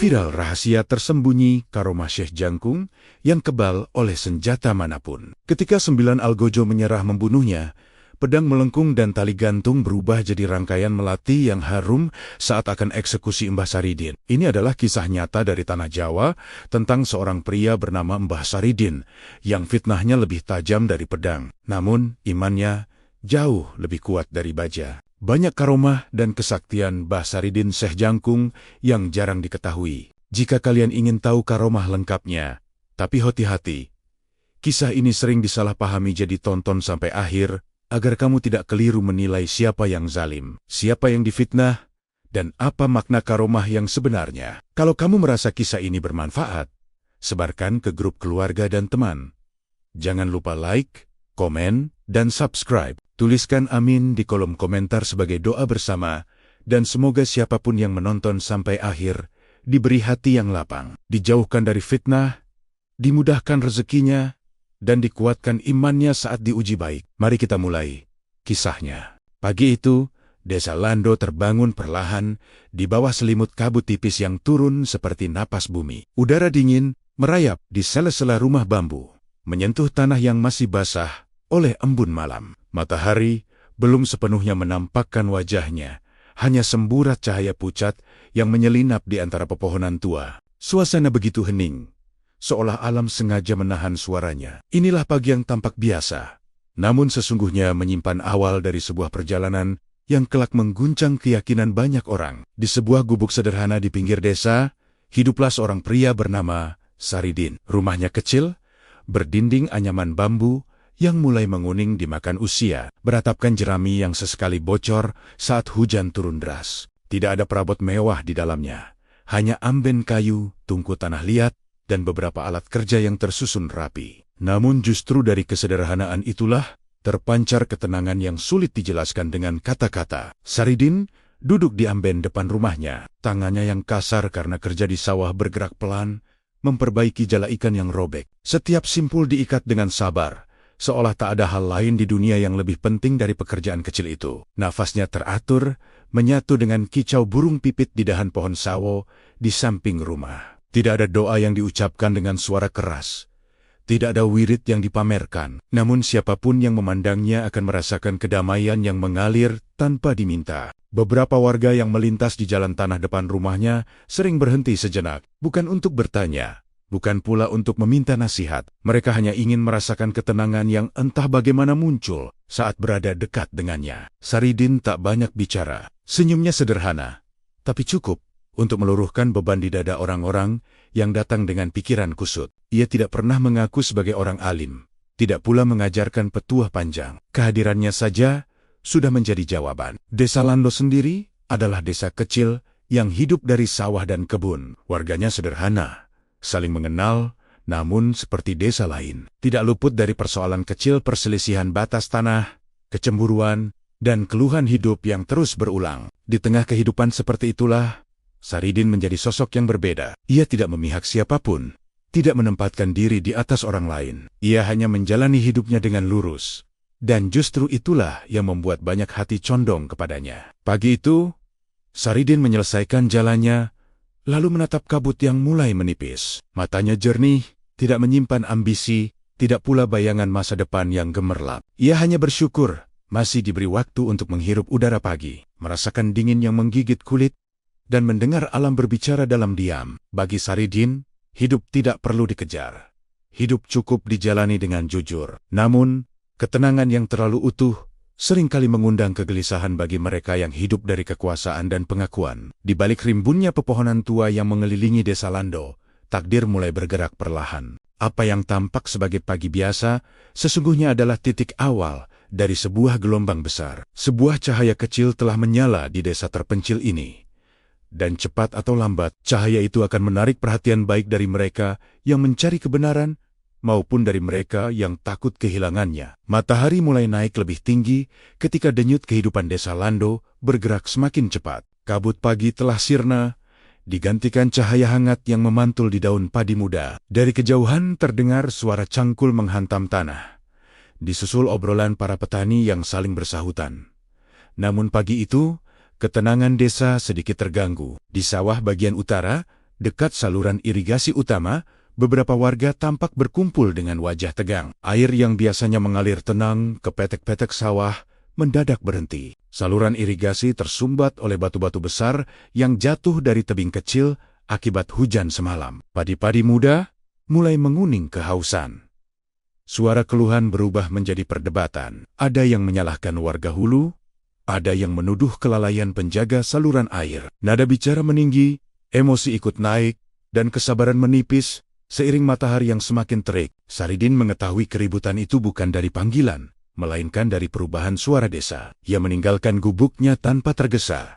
Viral rahasia tersembunyi Karomah Syekh Jangkung yang kebal oleh senjata manapun. Ketika 9 algojo menyerah membunuhnya, pedang melengkung dan tali gantung berubah jadi rangkaian melati yang harum saat akan eksekusi Mbah Saridin. Ini adalah kisah nyata dari Tanah Jawa tentang seorang pria bernama Mbah Saridin yang fitnahnya lebih tajam dari pedang. Namun, imannya jauh lebih kuat dari baja. Banyak karomah dan kesaktian Mbah Saridin Syekh Jangkung yang jarang diketahui. Jika kalian ingin tahu karomah lengkapnya, tapi hati-hati. Kisah ini sering disalahpahami, jadi tonton sampai akhir agar kamu tidak keliru menilai siapa yang zalim, siapa yang difitnah, dan apa makna karomah yang sebenarnya. Kalau kamu merasa kisah ini bermanfaat, sebarkan ke grup keluarga dan teman. Jangan lupa like, komen, dan subscribe. Tuliskan amin di kolom komentar sebagai doa bersama, dan semoga siapapun yang menonton sampai akhir diberi hati yang lapang, dijauhkan dari fitnah, dimudahkan rezekinya, dan dikuatkan imannya saat diuji baik. Mari kita mulai kisahnya. Pagi itu, Desa Lando terbangun perlahan di bawah selimut kabut tipis yang turun seperti napas bumi. Udara dingin merayap di sela-sela rumah bambu, menyentuh tanah yang masih basah oleh embun malam. Matahari belum sepenuhnya menampakkan wajahnya, hanya semburat cahaya pucat yang menyelinap di antara pepohonan tua. Suasana begitu hening, seolah alam sengaja menahan suaranya. Inilah pagi yang tampak biasa, namun sesungguhnya menyimpan awal dari sebuah perjalanan yang kelak mengguncang keyakinan banyak orang. Di sebuah gubuk sederhana di pinggir desa, hiduplah seorang pria bernama Saridin. Rumahnya kecil, berdinding anyaman bambu, yang mulai menguning dimakan usia, beratapkan jerami yang sesekali bocor saat hujan turun deras. Tidak ada perabot mewah di dalamnya, hanya amben kayu, tungku tanah liat, dan beberapa alat kerja yang tersusun rapi. Namun justru dari kesederhanaan itulah terpancar ketenangan yang sulit dijelaskan dengan kata-kata. Saridin duduk di amben depan rumahnya, tangannya yang kasar karena kerja di sawah bergerak pelan, memperbaiki jala ikan yang robek. Setiap simpul diikat dengan sabar, seolah tak ada hal lain di dunia yang lebih penting dari pekerjaan kecil itu. Nafasnya teratur, menyatu dengan kicau burung pipit di dahan pohon sawo di samping rumah. Tidak ada doa yang diucapkan dengan suara keras. Tidak ada wirid yang dipamerkan. Namun siapapun yang memandangnya akan merasakan kedamaian yang mengalir tanpa diminta. Beberapa warga yang melintas di jalan tanah depan rumahnya sering berhenti sejenak, bukan untuk bertanya, bukan pula untuk meminta nasihat. Mereka hanya ingin merasakan ketenangan yang entah bagaimana muncul saat berada dekat dengannya. Saridin tak banyak bicara. Senyumnya sederhana, tapi cukup untuk meluruhkan beban di dada orang-orang yang datang dengan pikiran kusut. Ia tidak pernah mengaku sebagai orang alim, tidak pula mengajarkan petuah panjang. Kehadirannya saja sudah menjadi jawaban. Desa Lando sendiri adalah desa kecil yang hidup dari sawah dan kebun. Warganya sederhana, saling mengenal, namun seperti desa lain, tidak luput dari persoalan kecil, perselisihan batas tanah, kecemburuan, dan keluhan hidup yang terus berulang. Di tengah kehidupan seperti itulah, Saridin menjadi sosok yang berbeda. Ia tidak memihak siapapun, tidak menempatkan diri di atas orang lain. Ia hanya menjalani hidupnya dengan lurus, dan justru itulah yang membuat banyak hati condong kepadanya. Pagi itu, Saridin menyelesaikan jalannya, lalu menatap kabut yang mulai menipis. Matanya jernih, tidak menyimpan ambisi, tidak pula bayangan masa depan yang gemerlap. Ia hanya bersyukur masih diberi waktu untuk menghirup udara pagi, merasakan dingin yang menggigit kulit, dan mendengar alam berbicara dalam diam. Bagi Saridin, hidup tidak perlu dikejar. Hidup cukup dijalani dengan jujur. Namun, ketenangan yang terlalu utuh seringkali mengundang kegelisahan bagi mereka yang hidup dari kekuasaan dan pengakuan. Di balik rimbunnya pepohonan tua yang mengelilingi desa Lando, takdir mulai bergerak perlahan. Apa yang tampak sebagai pagi biasa, sesungguhnya adalah titik awal dari sebuah gelombang besar. Sebuah cahaya kecil telah menyala di desa terpencil ini. Dan cepat atau lambat, cahaya itu akan menarik perhatian baik dari mereka yang mencari kebenaran, maupun dari mereka yang takut kehilangannya. Matahari mulai naik lebih tinggi ketika denyut kehidupan desa Lando bergerak semakin cepat. Kabut pagi telah sirna, digantikan cahaya hangat yang memantul di daun padi muda. Dari kejauhan terdengar suara cangkul menghantam tanah, disusul obrolan para petani yang saling bersahutan. Namun pagi itu, ketenangan desa sedikit terganggu. Di sawah bagian utara, Dekat saluran irigasi utama, beberapa warga tampak berkumpul dengan wajah tegang. Air yang biasanya mengalir tenang ke petek-petek sawah mendadak berhenti. Saluran irigasi tersumbat oleh batu-batu besar yang jatuh dari tebing kecil akibat hujan semalam. Padi-padi muda mulai menguning kehausan. Suara keluhan berubah menjadi perdebatan. Ada yang menyalahkan warga hulu, ada yang menuduh kelalaian penjaga saluran air. Nada bicara meninggi, emosi ikut naik, dan kesabaran menipis seiring matahari yang semakin terik. Saridin mengetahui keributan itu bukan dari panggilan, melainkan dari perubahan suara desa. Ia meninggalkan gubuknya tanpa tergesa.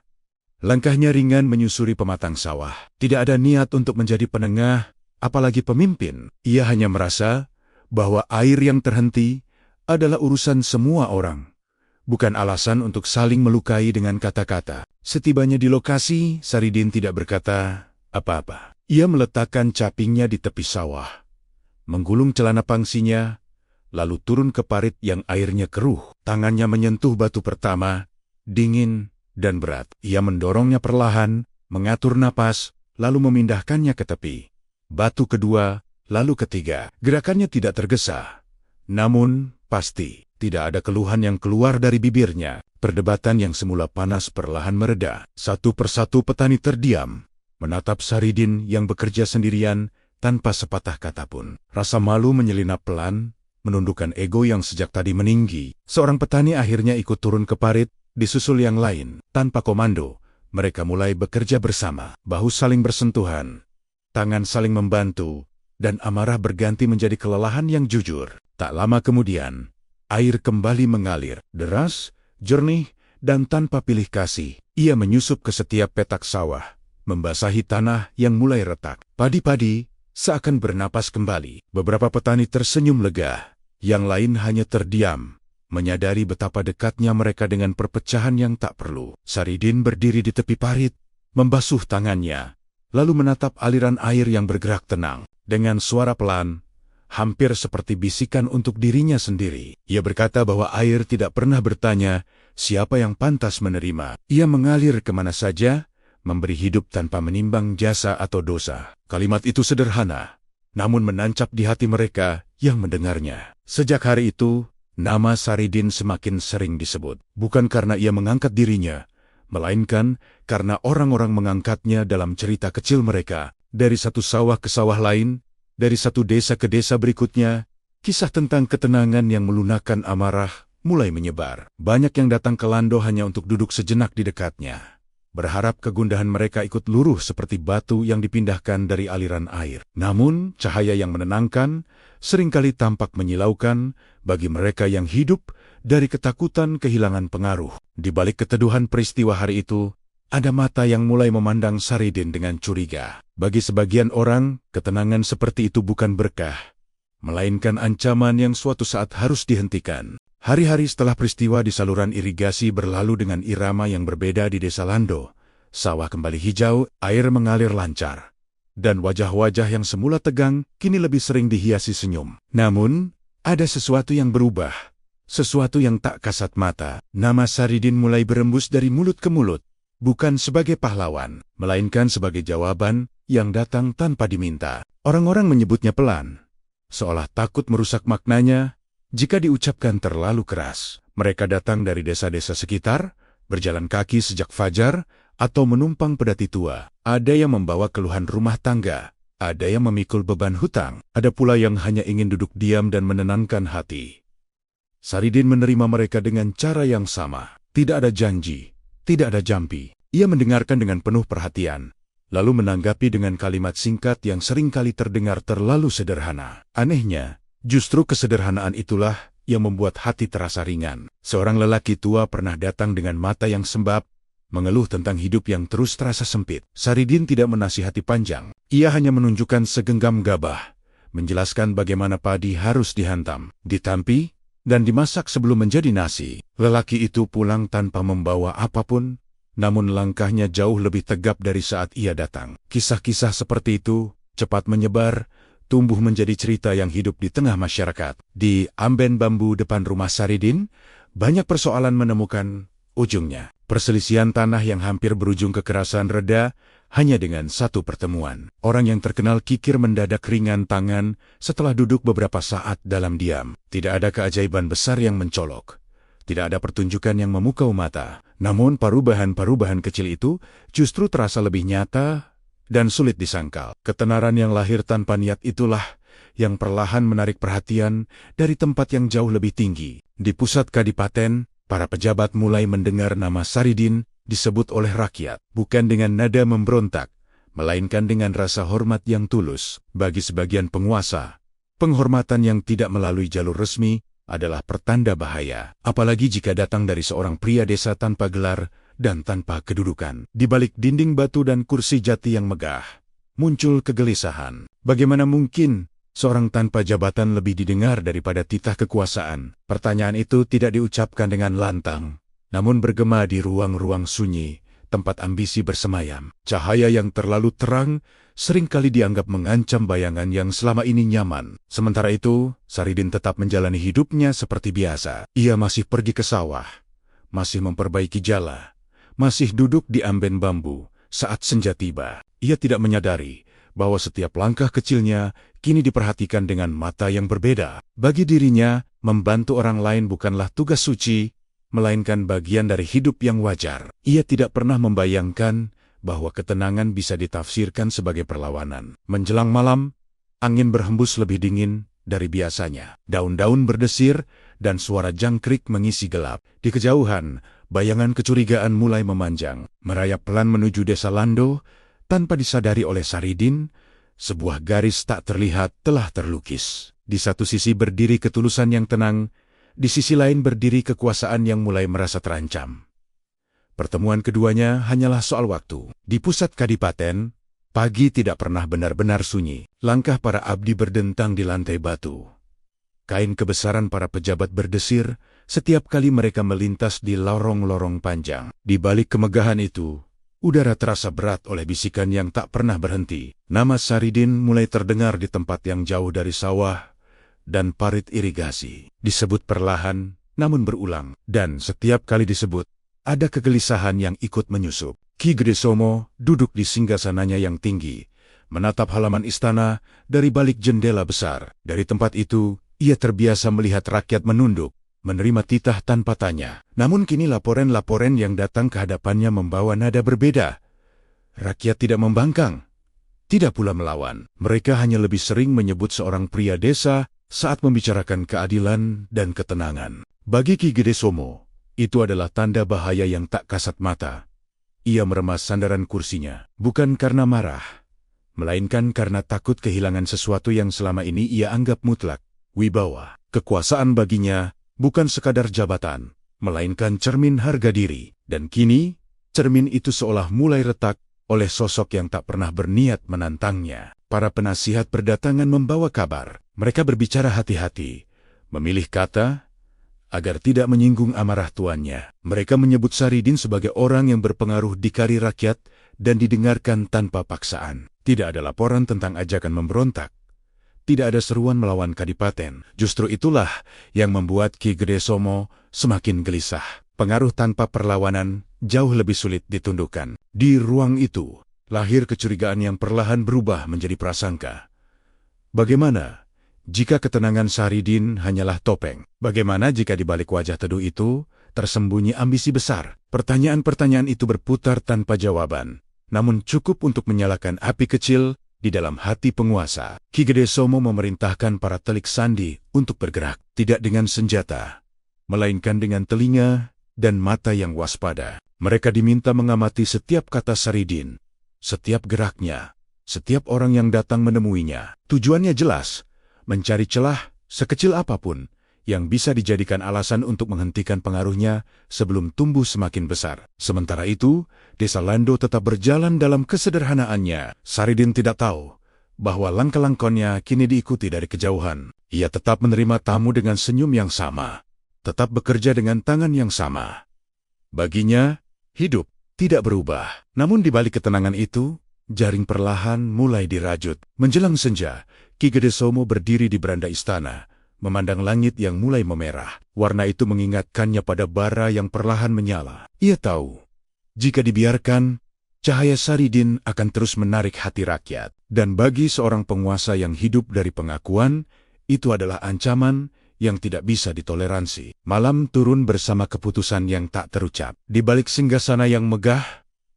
Langkahnya ringan menyusuri pematang sawah. Tidak ada niat untuk menjadi penengah, apalagi pemimpin. Ia hanya merasa bahwa air yang terhenti adalah urusan semua orang, bukan alasan untuk saling melukai dengan kata-kata. Setibanya di lokasi, Saridin tidak berkata apa-apa. Ia meletakkan capingnya di tepi sawah, menggulung celana pangsinya, lalu turun ke parit yang airnya keruh. Tangannya menyentuh batu pertama, dingin dan berat. Ia mendorongnya perlahan, mengatur napas, lalu memindahkannya ke tepi. Batu kedua, lalu ketiga. Gerakannya tidak tergesa, namun pasti. Tidak ada keluhan yang keluar dari bibirnya. Perdebatan yang semula panas perlahan mereda. Satu persatu petani terdiam, menatap Saridin yang bekerja sendirian tanpa sepatah kata pun. Rasa malu menyelinap pelan, menundukkan ego yang sejak tadi meninggi. Seorang petani akhirnya ikut turun ke parit, disusul yang lain. Tanpa komando, mereka mulai bekerja bersama. Bahu saling bersentuhan, tangan saling membantu, dan amarah berganti menjadi kelelahan yang jujur. Tak lama kemudian, air kembali mengalir, deras, jernih, dan tanpa pilih kasih. Ia menyusup ke setiap petak sawah, membasahi tanah yang mulai retak. Padi-padi seakan bernapas kembali. Beberapa petani tersenyum lega, yang lain hanya terdiam, menyadari betapa dekatnya mereka dengan perpecahan yang tak perlu. Saridin berdiri di tepi parit, membasuh tangannya, lalu menatap aliran air yang bergerak tenang. Dengan suara pelan, hampir seperti bisikan untuk dirinya sendiri, ia berkata bahwa air tidak pernah bertanya siapa yang pantas menerima. Ia mengalir kemana saja, memberi hidup tanpa menimbang jasa atau dosa. Kalimat itu sederhana, namun menancap di hati mereka yang mendengarnya. Sejak hari itu, nama Saridin semakin sering disebut. Bukan karena ia mengangkat dirinya, melainkan karena orang-orang mengangkatnya dalam cerita kecil mereka. Dari satu sawah ke sawah lain, dari satu desa ke desa berikutnya, kisah tentang ketenangan yang melunakkan amarah mulai menyebar. Banyak yang datang ke Lando hanya untuk duduk sejenak di dekatnya, berharap kegundahan mereka ikut luruh seperti batu yang dipindahkan dari aliran air. Namun, cahaya yang menenangkan seringkali tampak menyilaukan bagi mereka yang hidup dari ketakutan kehilangan pengaruh. Di balik keteduhan peristiwa hari itu, ada mata yang mulai memandang Saridin dengan curiga. Bagi sebagian orang, ketenangan seperti itu bukan berkah, melainkan ancaman yang suatu saat harus dihentikan. Hari-hari setelah peristiwa di saluran irigasi berlalu dengan irama yang berbeda di desa Lando. Sawah kembali hijau, air mengalir lancar, dan wajah-wajah yang semula tegang kini lebih sering dihiasi senyum. Namun, ada sesuatu yang berubah, sesuatu yang tak kasat mata. Nama Saridin mulai berembus dari mulut ke mulut, bukan sebagai pahlawan, melainkan sebagai jawaban yang datang tanpa diminta. Orang-orang menyebutnya pelan, seolah takut merusak maknanya jika diucapkan terlalu keras. Mereka datang dari desa-desa sekitar, berjalan kaki sejak fajar, atau menumpang pedati tua. Ada yang membawa keluhan rumah tangga, ada yang memikul beban hutang, ada pula yang hanya ingin duduk diam dan menenangkan hati. Saridin menerima mereka dengan cara yang sama. Tidak ada janji, tidak ada jampi. Ia mendengarkan dengan penuh perhatian, lalu menanggapi dengan kalimat singkat yang seringkali terdengar terlalu sederhana. Anehnya, justru kesederhanaan itulah yang membuat hati terasa ringan. Seorang lelaki tua pernah datang dengan mata yang sembab, mengeluh tentang hidup yang terus terasa sempit. Saridin tidak menasihati panjang. Ia hanya menunjukkan segenggam gabah, menjelaskan bagaimana padi harus dihantam, ditampi, dan dimasak sebelum menjadi nasi. Lelaki itu pulang tanpa membawa apapun, namun langkahnya jauh lebih tegap dari saat ia datang. Kisah-kisah seperti itu cepat menyebar, tumbuh menjadi cerita yang hidup di tengah masyarakat. Di amben bambu depan rumah Saridin, banyak persoalan menemukan ujungnya. Perselisihan tanah yang hampir berujung kekerasan reda hanya dengan satu pertemuan. Orang yang terkenal kikir mendadak ringan tangan setelah duduk beberapa saat dalam diam. Tidak ada keajaiban besar yang mencolok. Tidak ada pertunjukan yang memukau mata. Namun perubahan-perubahan kecil itu justru terasa lebih nyata dan sulit disangkal. Ketenaran yang lahir tanpa niat itulah yang perlahan menarik perhatian dari tempat yang jauh lebih tinggi. Di pusat kadipaten, para pejabat mulai mendengar nama Saridin disebut oleh rakyat, bukan dengan nada memberontak, melainkan dengan rasa hormat yang tulus. Bagi sebagian penguasa, penghormatan yang tidak melalui jalur resmi adalah pertanda bahaya, apalagi jika datang dari seorang pria desa tanpa gelar dan tanpa kedudukan. Di balik dinding batu dan kursi jati yang megah, muncul kegelisahan. Bagaimana mungkin seorang tanpa jabatan lebih didengar daripada titah kekuasaan? Pertanyaan itu tidak diucapkan dengan lantang, namun bergema di ruang-ruang sunyi, tempat ambisi bersemayam. Cahaya yang terlalu terang seringkali dianggap mengancam bayangan yang selama ini nyaman. Sementara itu, Saridin tetap menjalani hidupnya seperti biasa. Ia masih pergi ke sawah, masih memperbaiki jala, masih duduk di amben bambu saat senja tiba. Ia tidak menyadari bahwa setiap langkah kecilnya kini diperhatikan dengan mata yang berbeda. Bagi dirinya, membantu orang lain bukanlah tugas suci, melainkan bagian dari hidup yang wajar. Ia tidak pernah membayangkan bahwa ketenangan bisa ditafsirkan sebagai perlawanan. Menjelang malam, angin berhembus lebih dingin dari biasanya. Daun-daun berdesir dan suara jangkrik mengisi gelap. Di kejauhan, bayangan kecurigaan mulai memanjang, merayap pelan menuju desa Lando. Tanpa disadari oleh Saridin, sebuah garis tak terlihat telah terlukis. Di satu sisi berdiri ketulusan yang tenang, di sisi lain berdiri kekuasaan yang mulai merasa terancam. Pertemuan keduanya hanyalah soal waktu. Di pusat kadipaten, pagi tidak pernah benar-benar sunyi. Langkah para abdi berdentang di lantai batu. Kain kebesaran para pejabat berdesir setiap kali mereka melintas di lorong-lorong panjang. Di balik kemegahan itu, udara terasa berat oleh bisikan yang tak pernah berhenti. Nama Saridin mulai terdengar di tempat yang jauh dari sawah dan parit irigasi. Disebut perlahan, namun berulang. Dan setiap kali disebut, ada kegelisahan yang ikut menyusup. Ki Gede Somo duduk di singgasananya yang tinggi, menatap halaman istana dari balik jendela besar. Dari tempat itu, ia terbiasa melihat rakyat menunduk, menerima titah tanpa tanya. Namun kini laporan-laporan yang datang ke hadapannya membawa nada berbeda. Rakyat tidak membangkang, tidak pula melawan. Mereka hanya lebih sering menyebut seorang pria desa saat membicarakan keadilan dan ketenangan. Bagi Ki Gede Somo, itu adalah tanda bahaya yang tak kasat mata. Ia meremas sandaran kursinya, bukan karena marah, melainkan karena takut kehilangan sesuatu yang selama ini ia anggap mutlak, wibawa. Kekuasaan baginya bukan sekadar jabatan, melainkan cermin harga diri. Dan kini, cermin itu seolah mulai retak oleh sosok yang tak pernah berniat menantangnya. Para penasihat berdatangan membawa kabar. Mereka berbicara hati-hati, memilih kata agar tidak menyinggung amarah tuannya. Mereka menyebut Saridin sebagai orang yang berpengaruh di kari rakyat dan didengarkan tanpa paksaan. Tidak ada laporan tentang ajakan memberontak. Tidak ada seruan melawan kadipaten. Justru itulah yang membuat Ki Gede Somo semakin gelisah. Pengaruh tanpa perlawanan jauh lebih sulit ditundukkan. Di ruang itu, lahir kecurigaan yang perlahan berubah menjadi prasangka. Bagaimana jika ketenangan Saridin hanyalah topeng? Bagaimana jika di balik wajah teduh itu tersembunyi ambisi besar? Pertanyaan-pertanyaan itu berputar tanpa jawaban, namun cukup untuk menyalakan api kecil di dalam hati penguasa. Ki Gede Somo memerintahkan para telik sandi untuk bergerak, tidak dengan senjata, melainkan dengan telinga dan mata yang waspada. Mereka diminta mengamati setiap kata Saridin, setiap geraknya, setiap orang yang datang menemuinya. Tujuannya jelas, mencari celah sekecil apapun yang bisa dijadikan alasan untuk menghentikan pengaruhnya sebelum tumbuh semakin besar. Sementara itu, Desa Lando tetap berjalan dalam kesederhanaannya. Saridin tidak tahu bahwa langkah-langkahnya kini diikuti dari kejauhan. Ia tetap menerima tamu dengan senyum yang sama, tetap bekerja dengan tangan yang sama. Baginya, hidup tidak berubah. Namun di balik ketenangan itu, jaring perlahan mulai dirajut. Menjelang senja, Ki Gede Somo berdiri di beranda istana, memandang langit yang mulai memerah. Warna itu mengingatkannya pada bara yang perlahan menyala. Ia tahu, jika dibiarkan, cahaya Saridin akan terus menarik hati rakyat. Dan bagi seorang penguasa yang hidup dari pengakuan, itu adalah ancaman yang tidak bisa ditoleransi. Malam turun bersama keputusan yang tak terucap. Di balik singgasana yang megah,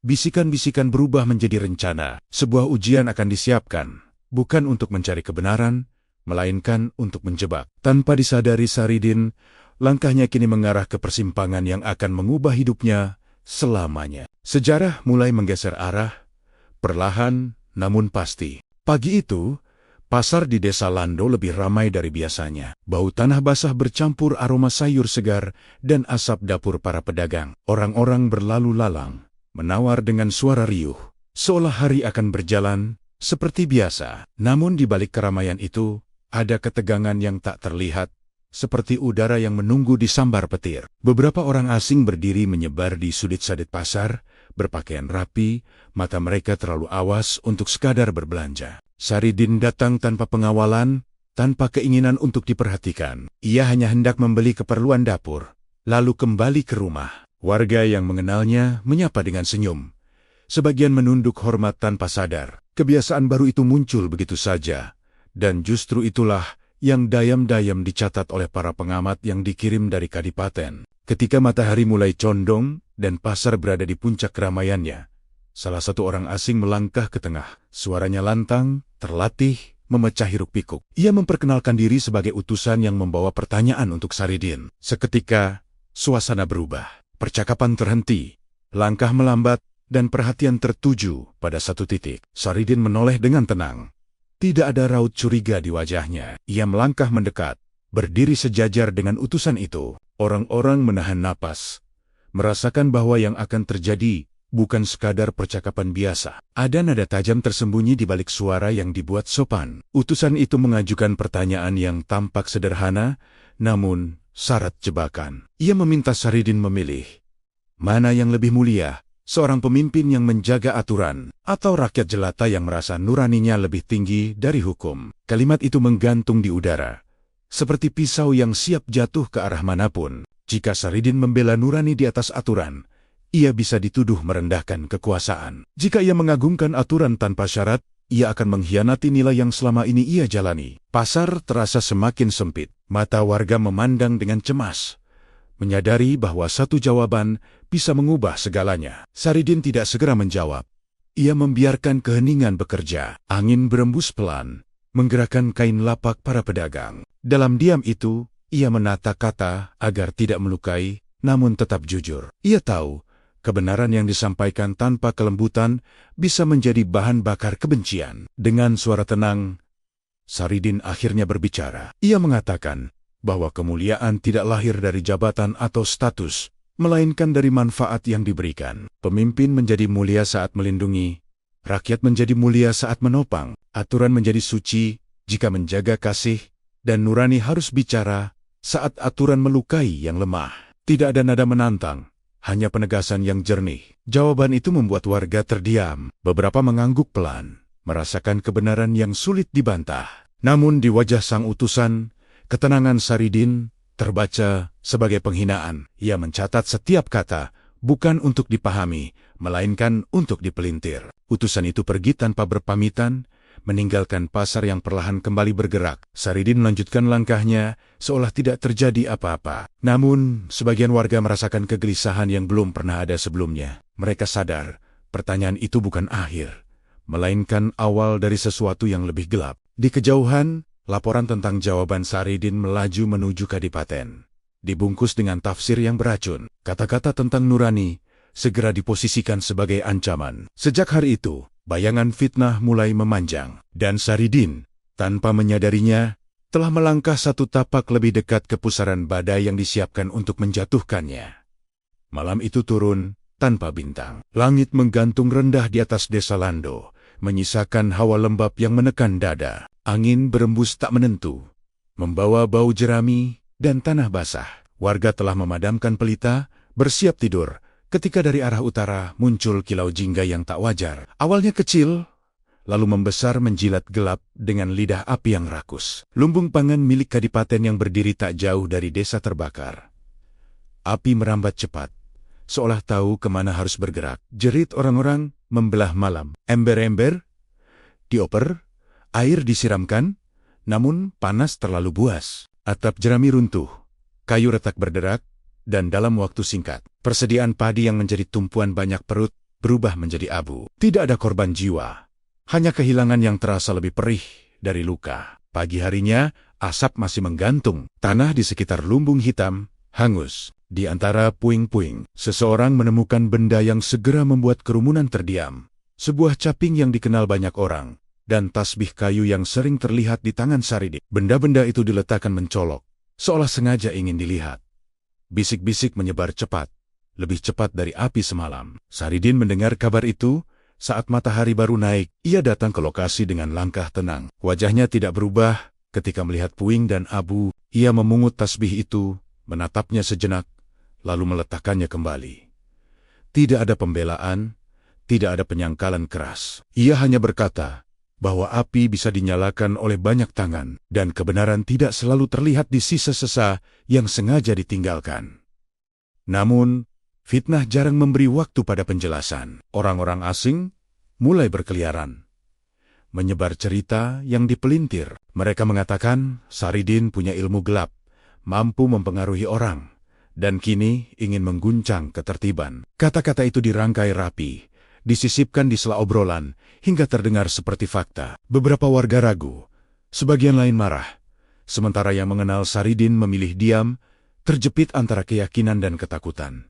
bisikan-bisikan berubah menjadi rencana. Sebuah ujian akan disiapkan, bukan untuk mencari kebenaran, melainkan untuk menjebak. Tanpa disadari Saridin, langkahnya kini mengarah ke persimpangan yang akan mengubah hidupnya selamanya. Sejarah mulai menggeser arah, perlahan namun pasti. Pagi itu, pasar di desa Lando lebih ramai dari biasanya. Bau tanah basah bercampur aroma sayur segar dan asap dapur para pedagang. Orang-orang berlalu lalang, menawar dengan suara riuh, seolah hari akan berjalan seperti biasa. Namun di balik keramaian itu, ada ketegangan yang tak terlihat, seperti udara yang menunggu disambar petir. Beberapa orang asing berdiri menyebar di sudut-sudut pasar, berpakaian rapi, mata mereka terlalu awas untuk sekadar berbelanja. Saridin datang tanpa pengawalan, tanpa keinginan untuk diperhatikan. Ia hanya hendak membeli keperluan dapur, lalu kembali ke rumah. Warga yang mengenalnya menyapa dengan senyum. Sebagian menunduk hormat tanpa sadar. Kebiasaan baru itu muncul begitu saja. Dan justru itulah yang dayam-dayam dicatat oleh para pengamat yang dikirim dari Kadipaten. Ketika matahari mulai condong dan pasar berada di puncak keramaiannya, salah satu orang asing melangkah ke tengah. Suaranya lantang, terlatih, memecah hiruk-pikuk. Ia memperkenalkan diri sebagai utusan yang membawa pertanyaan untuk Saridin. Seketika, suasana berubah. Percakapan terhenti, langkah melambat, dan perhatian tertuju pada satu titik. Saridin menoleh dengan tenang. Tidak ada raut curiga di wajahnya. Ia melangkah mendekat, berdiri sejajar dengan utusan itu. Orang-orang menahan napas, merasakan bahwa yang akan terjadi bukan sekadar percakapan biasa. Ada nada tajam tersembunyi di balik suara yang dibuat sopan. Utusan itu mengajukan pertanyaan yang tampak sederhana, namun syarat jebakan. Ia meminta Saridin memilih, mana yang lebih mulia, seorang pemimpin yang menjaga aturan, atau rakyat jelata yang merasa nuraninya lebih tinggi dari hukum. Kalimat itu menggantung di udara, seperti pisau yang siap jatuh ke arah manapun. Jika Saridin membela nurani di atas aturan, ia bisa dituduh merendahkan kekuasaan. Jika ia mengagungkan aturan tanpa syarat, ia akan mengkhianati nilai yang selama ini ia jalani. Pasar terasa semakin sempit. Mata warga memandang dengan cemas, menyadari bahwa satu jawaban bisa mengubah segalanya. Saridin tidak segera menjawab. Ia membiarkan keheningan bekerja. Angin berembus pelan, menggerakkan kain lapak para pedagang. Dalam diam itu, ia menata kata agar tidak melukai, namun tetap jujur. Ia tahu, kebenaran yang disampaikan tanpa kelembutan bisa menjadi bahan bakar kebencian. Dengan suara tenang, Saridin akhirnya berbicara. Ia mengatakan bahwa kemuliaan tidak lahir dari jabatan atau status, melainkan dari manfaat yang diberikan. Pemimpin menjadi mulia saat melindungi, rakyat menjadi mulia saat menopang, aturan menjadi suci jika menjaga kasih, dan nurani harus bicara saat aturan melukai yang lemah. Tidak ada nada menantang, hanya penegasan yang jernih. Jawaban itu membuat warga terdiam. Beberapa mengangguk pelan, merasakan kebenaran yang sulit dibantah. Namun di wajah sang utusan, ketenangan Saridin terbaca sebagai penghinaan. Ia mencatat setiap kata, bukan untuk dipahami, melainkan untuk dipelintir. Utusan itu pergi tanpa berpamitan, meninggalkan pasar yang perlahan kembali bergerak. Saridin melanjutkan langkahnya, seolah tidak terjadi apa-apa. Namun, sebagian warga merasakan kegelisahan yang belum pernah ada sebelumnya. Mereka sadar, pertanyaan itu bukan akhir, melainkan awal dari sesuatu yang lebih gelap. Di kejauhan, laporan tentang jawaban Saridin melaju menuju Kadipaten. Dibungkus dengan tafsir yang beracun. Kata-kata tentang nurani segera diposisikan sebagai ancaman. Sejak hari itu, bayangan fitnah mulai memanjang. Dan Saridin, tanpa menyadarinya, telah melangkah satu tapak lebih dekat ke pusaran badai yang disiapkan untuk menjatuhkannya. Malam itu turun tanpa bintang. Langit menggantung rendah di atas desa Lando, menyisakan hawa lembab yang menekan dada. Angin berembus tak menentu, membawa bau jerami dan tanah basah. Warga telah memadamkan pelita, bersiap tidur, ketika dari arah utara muncul kilau jingga yang tak wajar. Awalnya kecil, lalu membesar menjilat gelap dengan lidah api yang rakus. Lumbung pangan milik Kadipaten yang berdiri tak jauh dari desa terbakar. Api merambat cepat, seolah tahu kemana harus bergerak. Jerit orang-orang membelah malam. Ember-ember dioper, air disiramkan, namun panas terlalu buas. Atap jerami runtuh, kayu retak berderak, dan dalam waktu singkat, persediaan padi yang menjadi tumpuan banyak perut berubah menjadi abu. Tidak ada korban jiwa, hanya kehilangan yang terasa lebih perih dari luka. Pagi harinya, asap masih menggantung. Tanah di sekitar lumbung hitam hangus. Di antara puing-puing, seseorang menemukan benda yang segera membuat kerumunan terdiam. Sebuah caping yang dikenal banyak orang, dan tasbih kayu yang sering terlihat di tangan Saridin. Benda-benda itu diletakkan mencolok, seolah sengaja ingin dilihat. Bisik-bisik menyebar cepat, lebih cepat dari api semalam. Saridin mendengar kabar itu. Saat matahari baru naik, ia datang ke lokasi dengan langkah tenang. Wajahnya tidak berubah ketika melihat puing dan abu. Ia memungut tasbih itu, menatapnya sejenak, lalu meletakkannya kembali. Tidak ada pembelaan, tidak ada penyangkalan keras. Ia hanya berkata bahwa api bisa dinyalakan oleh banyak tangan, dan kebenaran tidak selalu terlihat di sisa-sisa yang sengaja ditinggalkan. Namun, fitnah jarang memberi waktu pada penjelasan. Orang-orang asing mulai berkeliaran, menyebar cerita yang dipelintir. Mereka mengatakan Saridin punya ilmu gelap, mampu mempengaruhi orang, dan kini ingin mengguncang ketertiban. Kata-kata itu dirangkai rapi, disisipkan di sela obrolan, hingga terdengar seperti fakta. Beberapa warga ragu, sebagian lain marah, sementara yang mengenal Saridin memilih diam, terjepit antara keyakinan dan ketakutan.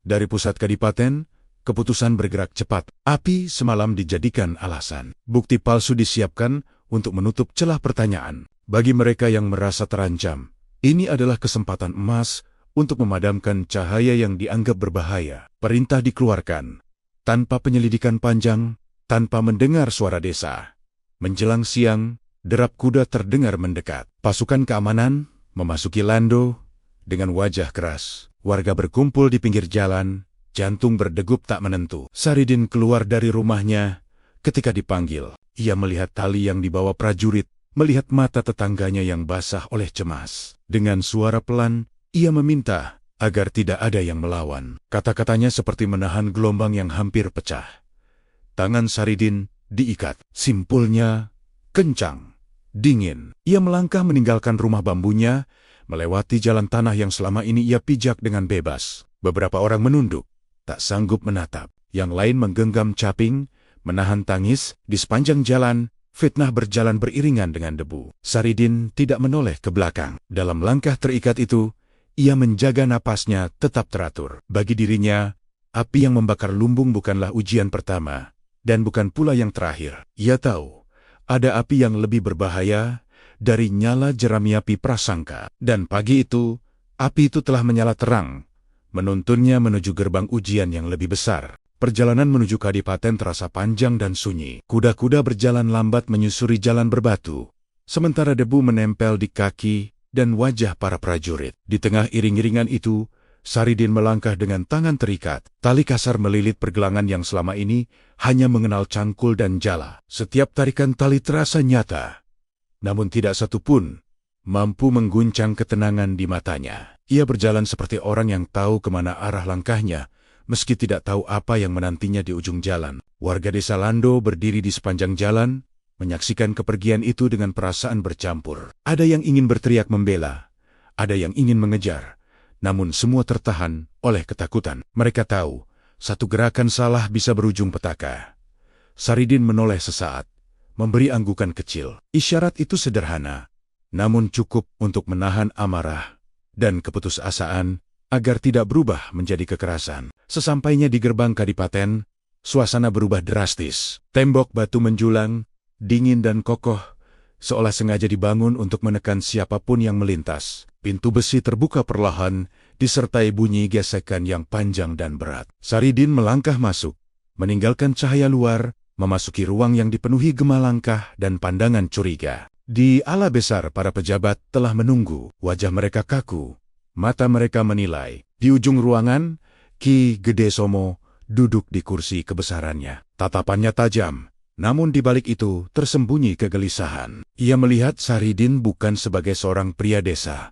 Dari pusat kadipaten, keputusan bergerak cepat. Api semalam dijadikan alasan. Bukti palsu disiapkan untuk menutup celah pertanyaan. Bagi mereka yang merasa terancam, ini adalah kesempatan emas untuk memadamkan cahaya yang dianggap berbahaya. Perintah dikeluarkan, tanpa penyelidikan panjang, tanpa mendengar suara desa. Menjelang siang, derap kuda terdengar mendekat. Pasukan keamanan memasuki Lando dengan wajah keras. Warga berkumpul di pinggir jalan, jantung berdegup tak menentu. Saridin keluar dari rumahnya. Ketika dipanggil, ia melihat tali yang dibawa prajurit, melihat mata tetangganya yang basah oleh cemas. Dengan suara pelan, ia meminta agar tidak ada yang melawan. Kata-katanya seperti menahan gelombang yang hampir pecah. Tangan Saridin diikat. Simpulnya kencang, dingin. Ia melangkah meninggalkan rumah bambunya, melewati jalan tanah yang selama ini ia pijak dengan bebas. Beberapa orang menunduk, tak sanggup menatap. Yang lain menggenggam caping, menahan tangis. Di sepanjang jalan, fitnah berjalan beriringan dengan debu. Saridin tidak menoleh ke belakang. Dalam langkah terikat itu, ia menjaga napasnya tetap teratur. Bagi dirinya, api yang membakar lumbung bukanlah ujian pertama, dan bukan pula yang terakhir. Ia tahu, ada api yang lebih berbahaya dari nyala jerami api prasangka. Dan pagi itu, api itu telah menyala terang, menuntunnya menuju gerbang ujian yang lebih besar. Perjalanan menuju kadipaten terasa panjang dan sunyi. Kuda-kuda berjalan lambat menyusuri jalan berbatu, sementara debu menempel di kaki dan wajah para prajurit. Di tengah iring-iringan itu, Saridin melangkah dengan tangan terikat. Tali kasar melilit pergelangan yang selama ini hanya mengenal cangkul dan jala. Setiap tarikan tali terasa nyata, namun tidak satu pun mampu mengguncang ketenangan di matanya. Ia berjalan seperti orang yang tahu kemana arah langkahnya, meski tidak tahu apa yang menantinya di ujung jalan. Warga desa Lando berdiri di sepanjang jalan, menyaksikan kepergian itu dengan perasaan bercampur. Ada yang ingin berteriak membela, ada yang ingin mengejar, namun semua tertahan oleh ketakutan. Mereka tahu, satu gerakan salah bisa berujung petaka. Saridin menoleh sesaat, memberi anggukan kecil. Isyarat itu sederhana, namun cukup untuk menahan amarah dan keputusasaan agar tidak berubah menjadi kekerasan. Sesampainya di gerbang kadipaten, suasana berubah drastis. Tembok batu menjulang, dingin dan kokoh, seolah sengaja dibangun untuk menekan siapapun yang melintas. Pintu besi terbuka perlahan, disertai bunyi gesekan yang panjang dan berat. Saridin melangkah masuk, meninggalkan cahaya luar, memasuki ruang yang dipenuhi gema langkah dan pandangan curiga. Di ala besar para pejabat telah menunggu. Wajah mereka kaku, mata mereka menilai. Di ujung ruangan, Ki Gede Somo duduk di kursi kebesarannya. Tatapannya tajam, namun di balik itu tersembunyi kegelisahan. Ia melihat Saridin bukan sebagai seorang pria desa,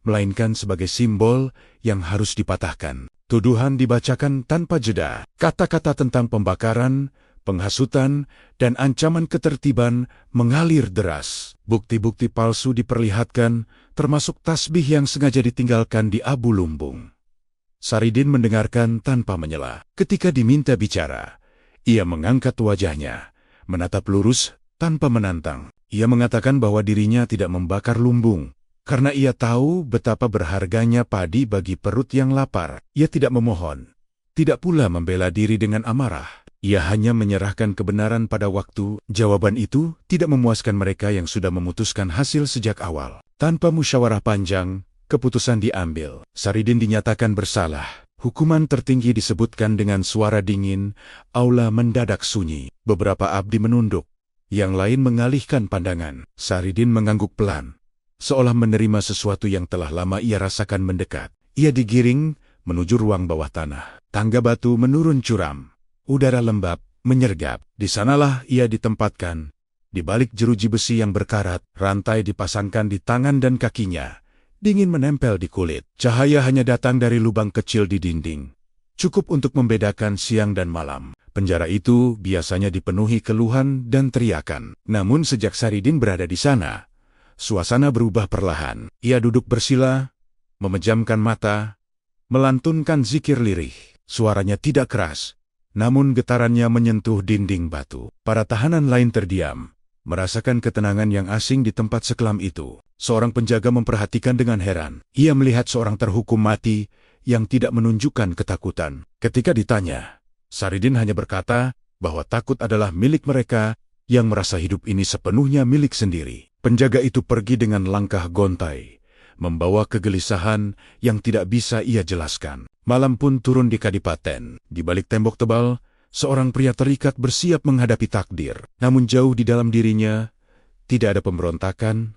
melainkan sebagai simbol yang harus dipatahkan. Tuduhan dibacakan tanpa jeda. Kata-kata tentang pembakaran, penghasutan, dan ancaman ketertiban mengalir deras. Bukti-bukti palsu diperlihatkan, termasuk tasbih yang sengaja ditinggalkan di Abu Lumbung. Saridin mendengarkan tanpa menyela. Ketika diminta bicara, ia mengangkat wajahnya, menatap lurus tanpa menantang. Ia mengatakan bahwa dirinya tidak membakar lumbung, karena ia tahu betapa berharganya padi bagi perut yang lapar. Ia tidak memohon, tidak pula membela diri dengan amarah. Ia hanya menyerahkan kebenaran pada waktu. Jawaban itu tidak memuaskan mereka yang sudah memutuskan hasil sejak awal. Tanpa musyawarah panjang, keputusan diambil. Saridin dinyatakan bersalah. Hukuman tertinggi disebutkan dengan suara dingin. Aula mendadak sunyi. Beberapa abdi menunduk. Yang lain mengalihkan pandangan. Saridin mengangguk pelan, seolah menerima sesuatu yang telah lama ia rasakan mendekat. Ia digiring menuju ruang bawah tanah. Tangga batu menurun curam. Udara lembab menyergap. Di sanalah ia ditempatkan. Di balik jeruji besi yang berkarat, rantai dipasangkan di tangan dan kakinya. Dingin menempel di kulit. Cahaya hanya datang dari lubang kecil di dinding. Cukup untuk membedakan siang dan malam. Penjara itu biasanya dipenuhi keluhan dan teriakan. Namun sejak Saridin berada di sana, suasana berubah perlahan. Ia duduk bersila, memejamkan mata, melantunkan zikir lirih. Suaranya tidak keras, namun getarannya menyentuh dinding batu. Para tahanan lain terdiam, merasakan ketenangan yang asing di tempat sekelam itu. Seorang penjaga memperhatikan dengan heran. Ia melihat seorang terhukum mati yang tidak menunjukkan ketakutan. Ketika ditanya, Saridin hanya berkata bahwa takut adalah milik mereka yang merasa hidup ini sepenuhnya milik sendiri. Penjaga itu pergi dengan langkah gontai, membawa kegelisahan yang tidak bisa ia jelaskan. Malam pun turun di kadipaten. Di balik tembok tebal, seorang pria terikat bersiap menghadapi takdir. Namun jauh di dalam dirinya, tidak ada pemberontakan,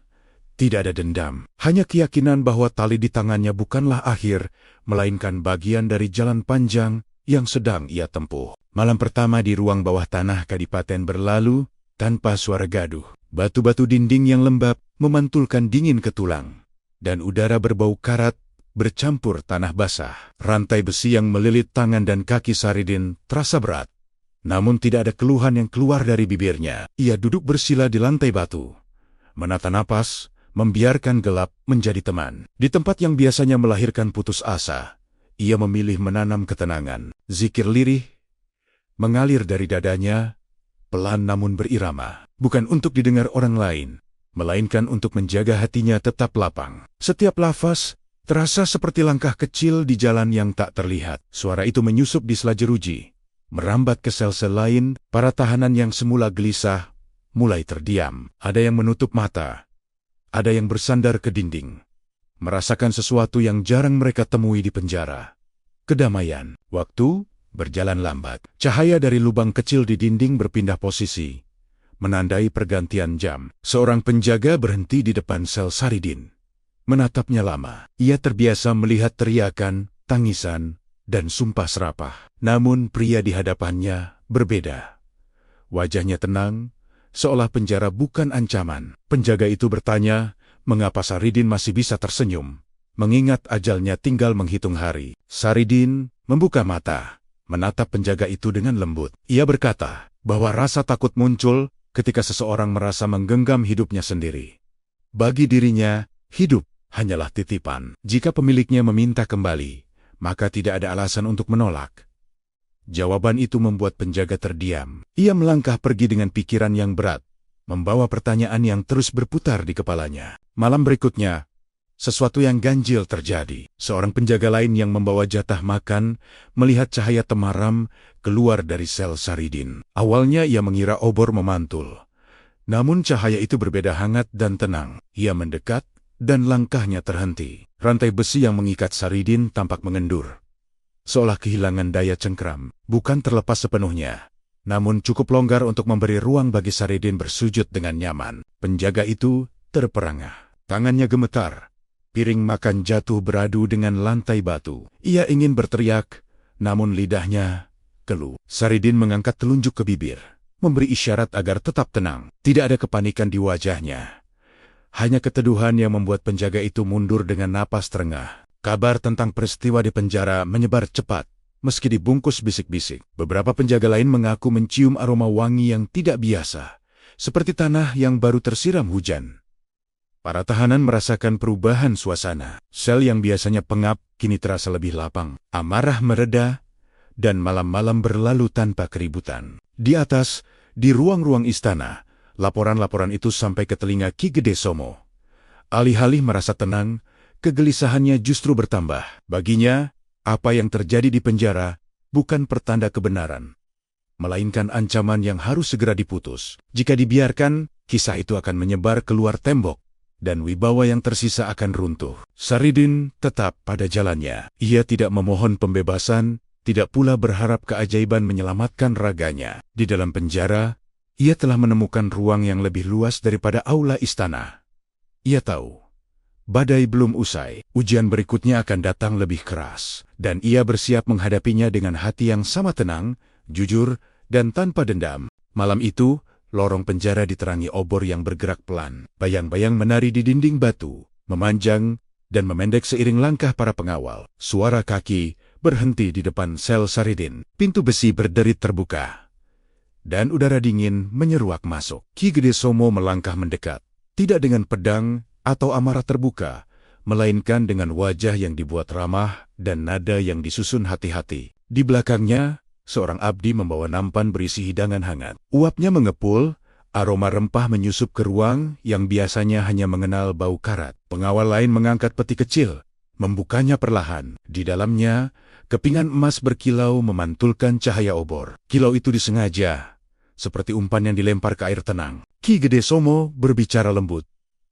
tidak ada dendam. Hanya keyakinan bahwa tali di tangannya bukanlah akhir, melainkan bagian dari jalan panjang yang sedang ia tempuh. Malam pertama di ruang bawah tanah kadipaten berlalu tanpa suara gaduh. Batu-batu dinding yang lembab memantulkan dingin ke tulang, dan udara berbau karat bercampur tanah basah. Rantai besi yang melilit tangan dan kaki Saridin terasa berat. Namun tidak ada keluhan yang keluar dari bibirnya. Ia duduk bersila di lantai batu, menata napas, membiarkan gelap menjadi teman. Di tempat yang biasanya melahirkan putus asa, ia memilih menanam ketenangan. Zikir lirih mengalir dari dadanya, pelan namun berirama. Bukan untuk didengar orang lain, melainkan untuk menjaga hatinya tetap lapang. Setiap lafaz terasa seperti langkah kecil di jalan yang tak terlihat. Suara itu menyusup di sela jeruji, merambat ke sel-sel lain. Para tahanan yang semula gelisah mulai terdiam. Ada yang menutup mata, ada yang bersandar ke dinding, merasakan sesuatu yang jarang mereka temui di penjara. Kedamaian. Waktu berjalan lambat. Cahaya dari lubang kecil di dinding berpindah posisi, menandai pergantian jam. Seorang penjaga berhenti di depan sel Saridin, menatapnya lama. Ia terbiasa melihat teriakan, tangisan, dan sumpah serapah. Namun pria di hadapannya berbeda. Wajahnya tenang, seolah penjara bukan ancaman. Penjaga itu bertanya, mengapa Saridin masih bisa tersenyum, mengingat ajalnya tinggal menghitung hari. Saridin membuka mata, menatap penjaga itu dengan lembut. Ia berkata bahwa rasa takut muncul ketika seseorang merasa menggenggam hidupnya sendiri. Bagi dirinya, hidup hanyalah titipan. Jika pemiliknya meminta kembali, maka tidak ada alasan untuk menolak. Jawaban itu membuat penjaga terdiam. Ia melangkah pergi dengan pikiran yang berat, membawa pertanyaan yang terus berputar di kepalanya. Malam berikutnya, sesuatu yang ganjil terjadi. Seorang penjaga lain yang membawa jatah makan melihat cahaya temaram keluar dari sel Saridin. Awalnya ia mengira obor memantul. Namun cahaya itu berbeda hangat dan tenang. Ia mendekat, dan langkahnya terhenti. Rantai besi yang mengikat Saridin tampak mengendur, seolah kehilangan daya cengkram. Bukan terlepas sepenuhnya, namun cukup longgar untuk memberi ruang bagi Saridin bersujud dengan nyaman. Penjaga itu terperangah. Tangannya gemetar. Piring makan jatuh beradu dengan lantai batu. Ia ingin berteriak, namun lidahnya keluh. Saridin mengangkat telunjuk ke bibir, memberi isyarat agar tetap tenang. Tidak ada kepanikan di wajahnya, Hanya keteduhan yang membuat penjaga itu mundur dengan napas terengah. Kabar tentang peristiwa di penjara menyebar cepat, meski dibungkus bisik-bisik. Beberapa penjaga lain mengaku mencium aroma wangi yang tidak biasa, seperti tanah yang baru tersiram hujan. Para tahanan merasakan perubahan suasana. Sel yang biasanya pengap kini terasa lebih lapang. Amarah mereda, dan malam-malam berlalu tanpa keributan. Di atas, di ruang-ruang istana, laporan-laporan itu sampai ke telinga Ki Gede Somo. Alih-alih merasa tenang, kegelisahannya justru bertambah. Baginya, apa yang terjadi di penjara bukan pertanda kebenaran, melainkan ancaman yang harus segera diputus. Jika dibiarkan, kisah itu akan menyebar keluar tembok, dan wibawa yang tersisa akan runtuh. Saridin tetap pada jalannya. Ia tidak memohon pembebasan, tidak pula berharap keajaiban menyelamatkan raganya. Di dalam penjara, ia telah menemukan ruang yang lebih luas daripada aula istana. Ia tahu, badai belum usai. Ujian berikutnya akan datang lebih keras, dan ia bersiap menghadapinya dengan hati yang sama tenang, jujur, dan tanpa dendam. Malam itu, lorong penjara diterangi obor yang bergerak pelan. Bayang-bayang menari di dinding batu, memanjang, dan memendek seiring langkah para pengawal. Suara kaki berhenti di depan sel Saridin. Pintu besi berderit terbuka, dan udara dingin menyeruak masuk. Ki Gede Somo melangkah mendekat, tidak dengan pedang atau amarah terbuka, melainkan dengan wajah yang dibuat ramah dan nada yang disusun hati-hati. Di belakangnya, seorang abdi membawa nampan berisi hidangan hangat. Uapnya mengepul, aroma rempah menyusup ke ruang yang biasanya hanya mengenal bau karat. Pengawal lain mengangkat peti kecil, membukanya perlahan. Di dalamnya, kepingan emas berkilau memantulkan cahaya obor. Kilau itu disengaja, seperti umpan yang dilempar ke air tenang. Ki Gede Somo berbicara lembut,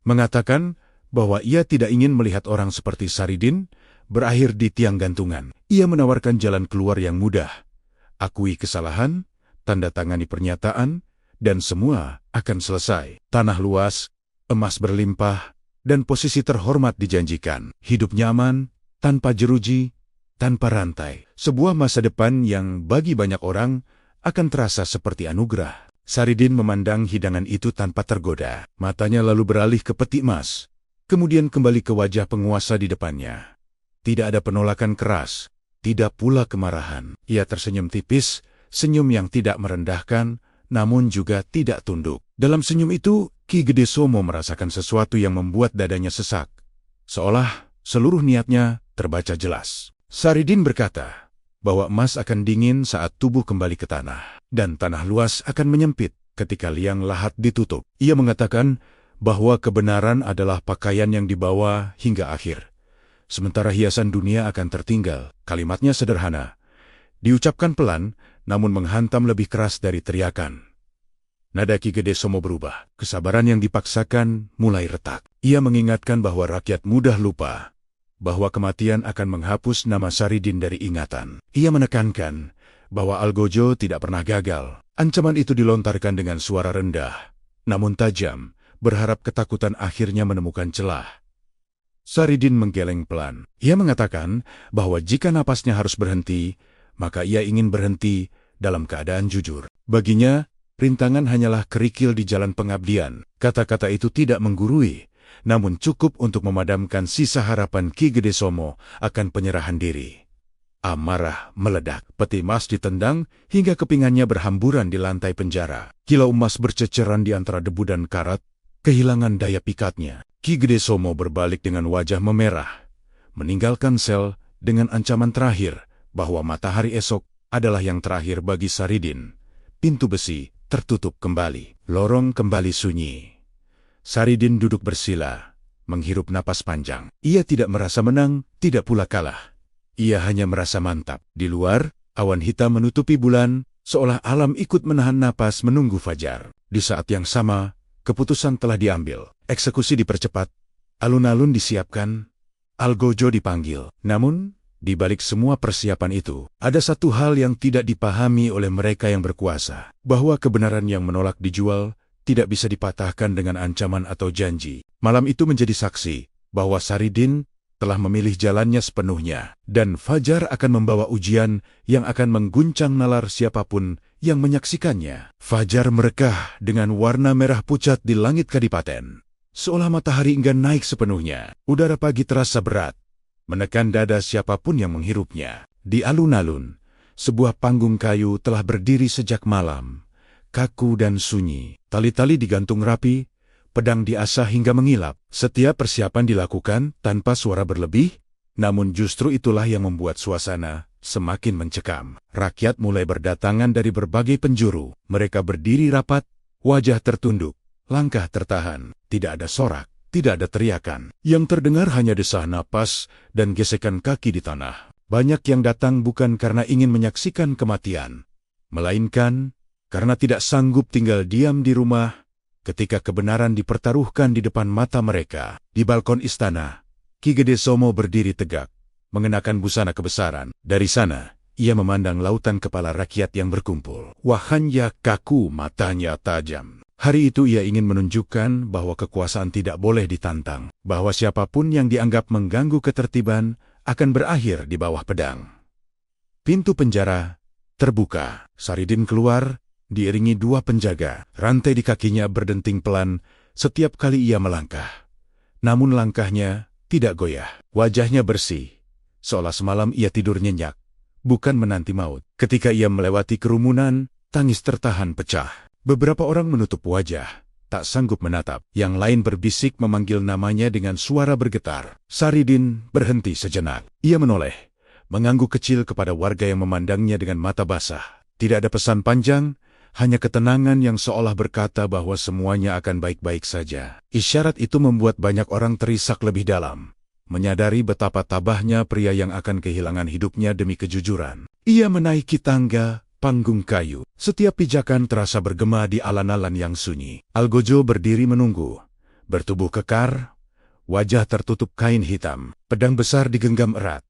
mengatakan bahwa ia tidak ingin melihat orang seperti Saridin berakhir di tiang gantungan. Ia menawarkan jalan keluar yang mudah. Akui kesalahan, tanda tangani pernyataan, dan semua akan selesai. Tanah luas, emas berlimpah, dan posisi terhormat dijanjikan. Hidup nyaman, tanpa jeruji, tanpa rantai. Sebuah masa depan yang bagi banyak orang akan terasa seperti anugerah. Saridin memandang hidangan itu tanpa tergoda. Matanya lalu beralih ke peti emas, kemudian kembali ke wajah penguasa di depannya. Tidak ada penolakan keras, tidak pula kemarahan. Ia tersenyum tipis, senyum yang tidak merendahkan, namun juga tidak tunduk. Dalam senyum itu, Ki Gede Somo merasakan sesuatu yang membuat dadanya sesak, seolah seluruh niatnya terbaca jelas. Saridin berkata bahwa emas akan dingin saat tubuh kembali ke tanah, dan tanah luas akan menyempit ketika liang lahat ditutup. Ia mengatakan bahwa kebenaran adalah pakaian yang dibawa hingga akhir, sementara hiasan dunia akan tertinggal. Kalimatnya sederhana, diucapkan pelan, namun menghantam lebih keras dari teriakan. Nada Ki Gede Somo berubah. Kesabaran yang dipaksakan mulai retak. Ia mengingatkan bahwa rakyat mudah lupa, bahwa kematian akan menghapus nama Saridin dari ingatan. Ia menekankan bahwa Algojo tidak pernah gagal. Ancaman itu dilontarkan dengan suara rendah, namun tajam, berharap ketakutan akhirnya menemukan celah. Saridin menggeleng pelan. Ia mengatakan bahwa jika napasnya harus berhenti, maka ia ingin berhenti dalam keadaan jujur. Baginya, rintangan hanyalah kerikil di jalan pengabdian. Kata-kata itu tidak menggurui, namun cukup untuk memadamkan sisa harapan Ki Gede Somo akan penyerahan diri. Amarah meledak. Peti emas ditendang hingga kepingannya berhamburan di lantai penjara. Kilau emas berceceran di antara debu dan karat, kehilangan daya pikatnya. Ki Gede Somo berbalik dengan wajah memerah, meninggalkan sel dengan ancaman terakhir bahwa matahari esok adalah yang terakhir bagi Saridin. Pintu besi tertutup kembali. Lorong kembali sunyi. Saridin duduk bersila, menghirup napas panjang. Ia tidak merasa menang, tidak pula kalah. Ia hanya merasa mantap. Di luar, awan hitam menutupi bulan, seolah alam ikut menahan napas menunggu fajar. Di saat yang sama, keputusan telah diambil. Eksekusi dipercepat, alun-alun disiapkan, Algojo dipanggil. Namun, di balik semua persiapan itu, ada satu hal yang tidak dipahami oleh mereka yang berkuasa, bahwa kebenaran yang menolak dijual tidak bisa dipatahkan dengan ancaman atau janji. Malam itu menjadi saksi bahwa Saridin telah memilih jalannya sepenuhnya, dan fajar akan membawa ujian yang akan mengguncang nalar siapapun yang menyaksikannya. Fajar merekah dengan warna merah pucat di langit kadipaten. seolah matahari enggan naik sepenuhnya. Udara pagi terasa berat, menekan dada siapapun yang menghirupnya. Di alun-alun, sebuah panggung kayu telah berdiri sejak malam, kaku dan sunyi. Tali-tali digantung rapi, pedang diasah hingga mengilap. Setiap persiapan dilakukan tanpa suara berlebih, namun justru itulah yang membuat suasana semakin mencekam. Rakyat mulai berdatangan dari berbagai penjuru. Mereka berdiri rapat, wajah tertunduk, langkah tertahan. Tidak ada sorak, tidak ada teriakan. Yang terdengar hanya desah napas dan gesekan kaki di tanah. Banyak yang datang bukan karena ingin menyaksikan kematian, melainkan karena tidak sanggup tinggal diam di rumah ketika kebenaran dipertaruhkan di depan mata mereka. Di balkon istana, Ki Gede Somo berdiri tegak, mengenakan busana kebesaran. Dari sana, ia memandang lautan kepala rakyat yang berkumpul. Wajahnya kaku, matanya tajam. Hari itu ia ingin menunjukkan bahwa kekuasaan tidak boleh ditantang, bahwa siapapun yang dianggap mengganggu ketertiban akan berakhir di bawah pedang. Pintu penjara terbuka. Saridin keluar, diiringi 2 penjaga. Rantai di kakinya berdenting pelan setiap kali ia melangkah. Namun langkahnya tidak goyah. Wajahnya bersih, seolah semalam ia tidur nyenyak, bukan menanti maut. Ketika ia melewati kerumunan, tangis tertahan pecah. Beberapa orang menutup wajah, tak sanggup menatap. Yang lain berbisik memanggil namanya dengan suara bergetar. Saridin berhenti sejenak. Ia menoleh, mengangguk kecil kepada warga yang memandangnya dengan mata basah. Tidak ada pesan panjang, hanya ketenangan yang seolah berkata bahwa semuanya akan baik-baik saja. Isyarat itu membuat banyak orang terisak lebih dalam, menyadari betapa tabahnya pria yang akan kehilangan hidupnya demi kejujuran. Ia menaiki tangga panggung kayu. Setiap pijakan terasa bergema di alan-alan yang sunyi. Algojo berdiri menunggu, bertubuh kekar, wajah tertutup kain hitam. Pedang besar digenggam erat.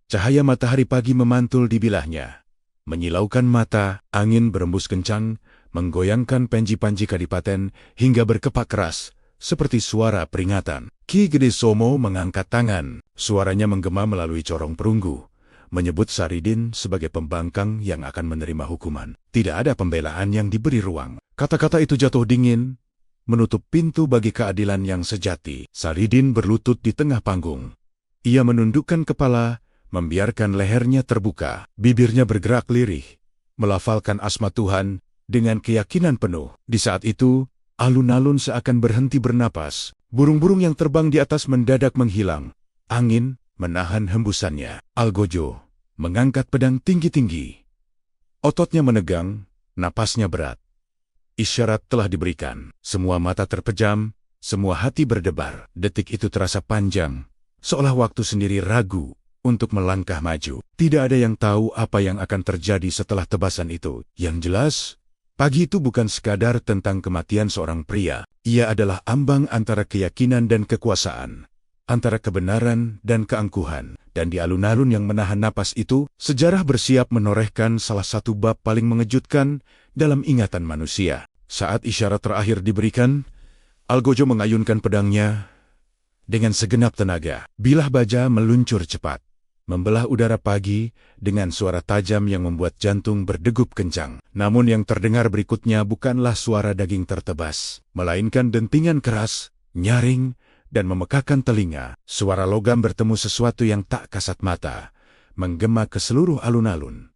Cahaya matahari pagi memantul di bilahnya, menyilaukan mata. Angin berembus kencang, menggoyangkan panji-panji kadipaten hingga berkepak keras, seperti suara peringatan. Ki Gede Somo mengangkat tangan. Suaranya menggema melalui corong perunggu, menyebut Saridin sebagai pembangkang yang akan menerima hukuman. Tidak ada pembelaan yang diberi ruang. Kata-kata itu jatuh dingin, menutup pintu bagi keadilan yang sejati. Saridin berlutut di tengah panggung. Ia menundukkan kepala, membiarkan lehernya terbuka. Bibirnya bergerak lirih, melafalkan asma Tuhan dengan keyakinan penuh. Di saat itu, alun-alun seakan berhenti bernapas. Burung-burung yang terbang di atas mendadak menghilang. Angin menahan hembusannya. Algojo mengangkat pedang tinggi-tinggi. Ototnya menegang, napasnya berat. Isyarat telah diberikan. Semua mata terpejam, semua hati berdebar. Detik itu terasa panjang, seolah waktu sendiri ragu untuk melangkah maju. Tidak ada yang tahu apa yang akan terjadi setelah tebasan itu. Yang jelas, pagi itu bukan sekadar tentang kematian seorang pria. Ia adalah ambang antara keyakinan dan kekuasaan, antara kebenaran dan keangkuhan. Dan di alun-alun yang menahan napas itu, sejarah bersiap menorehkan salah satu bab paling mengejutkan dalam ingatan manusia. Saat isyarat terakhir diberikan, Algojo mengayunkan pedangnya dengan segenap tenaga. Bilah baja meluncur cepat, membelah udara pagi dengan suara tajam yang membuat jantung berdegup kencang. Namun yang terdengar berikutnya bukanlah suara daging tertebas, melainkan dentingan keras, nyaring, dan memekakan telinga. Suara logam bertemu sesuatu yang tak kasat mata, menggema ke seluruh alun-alun.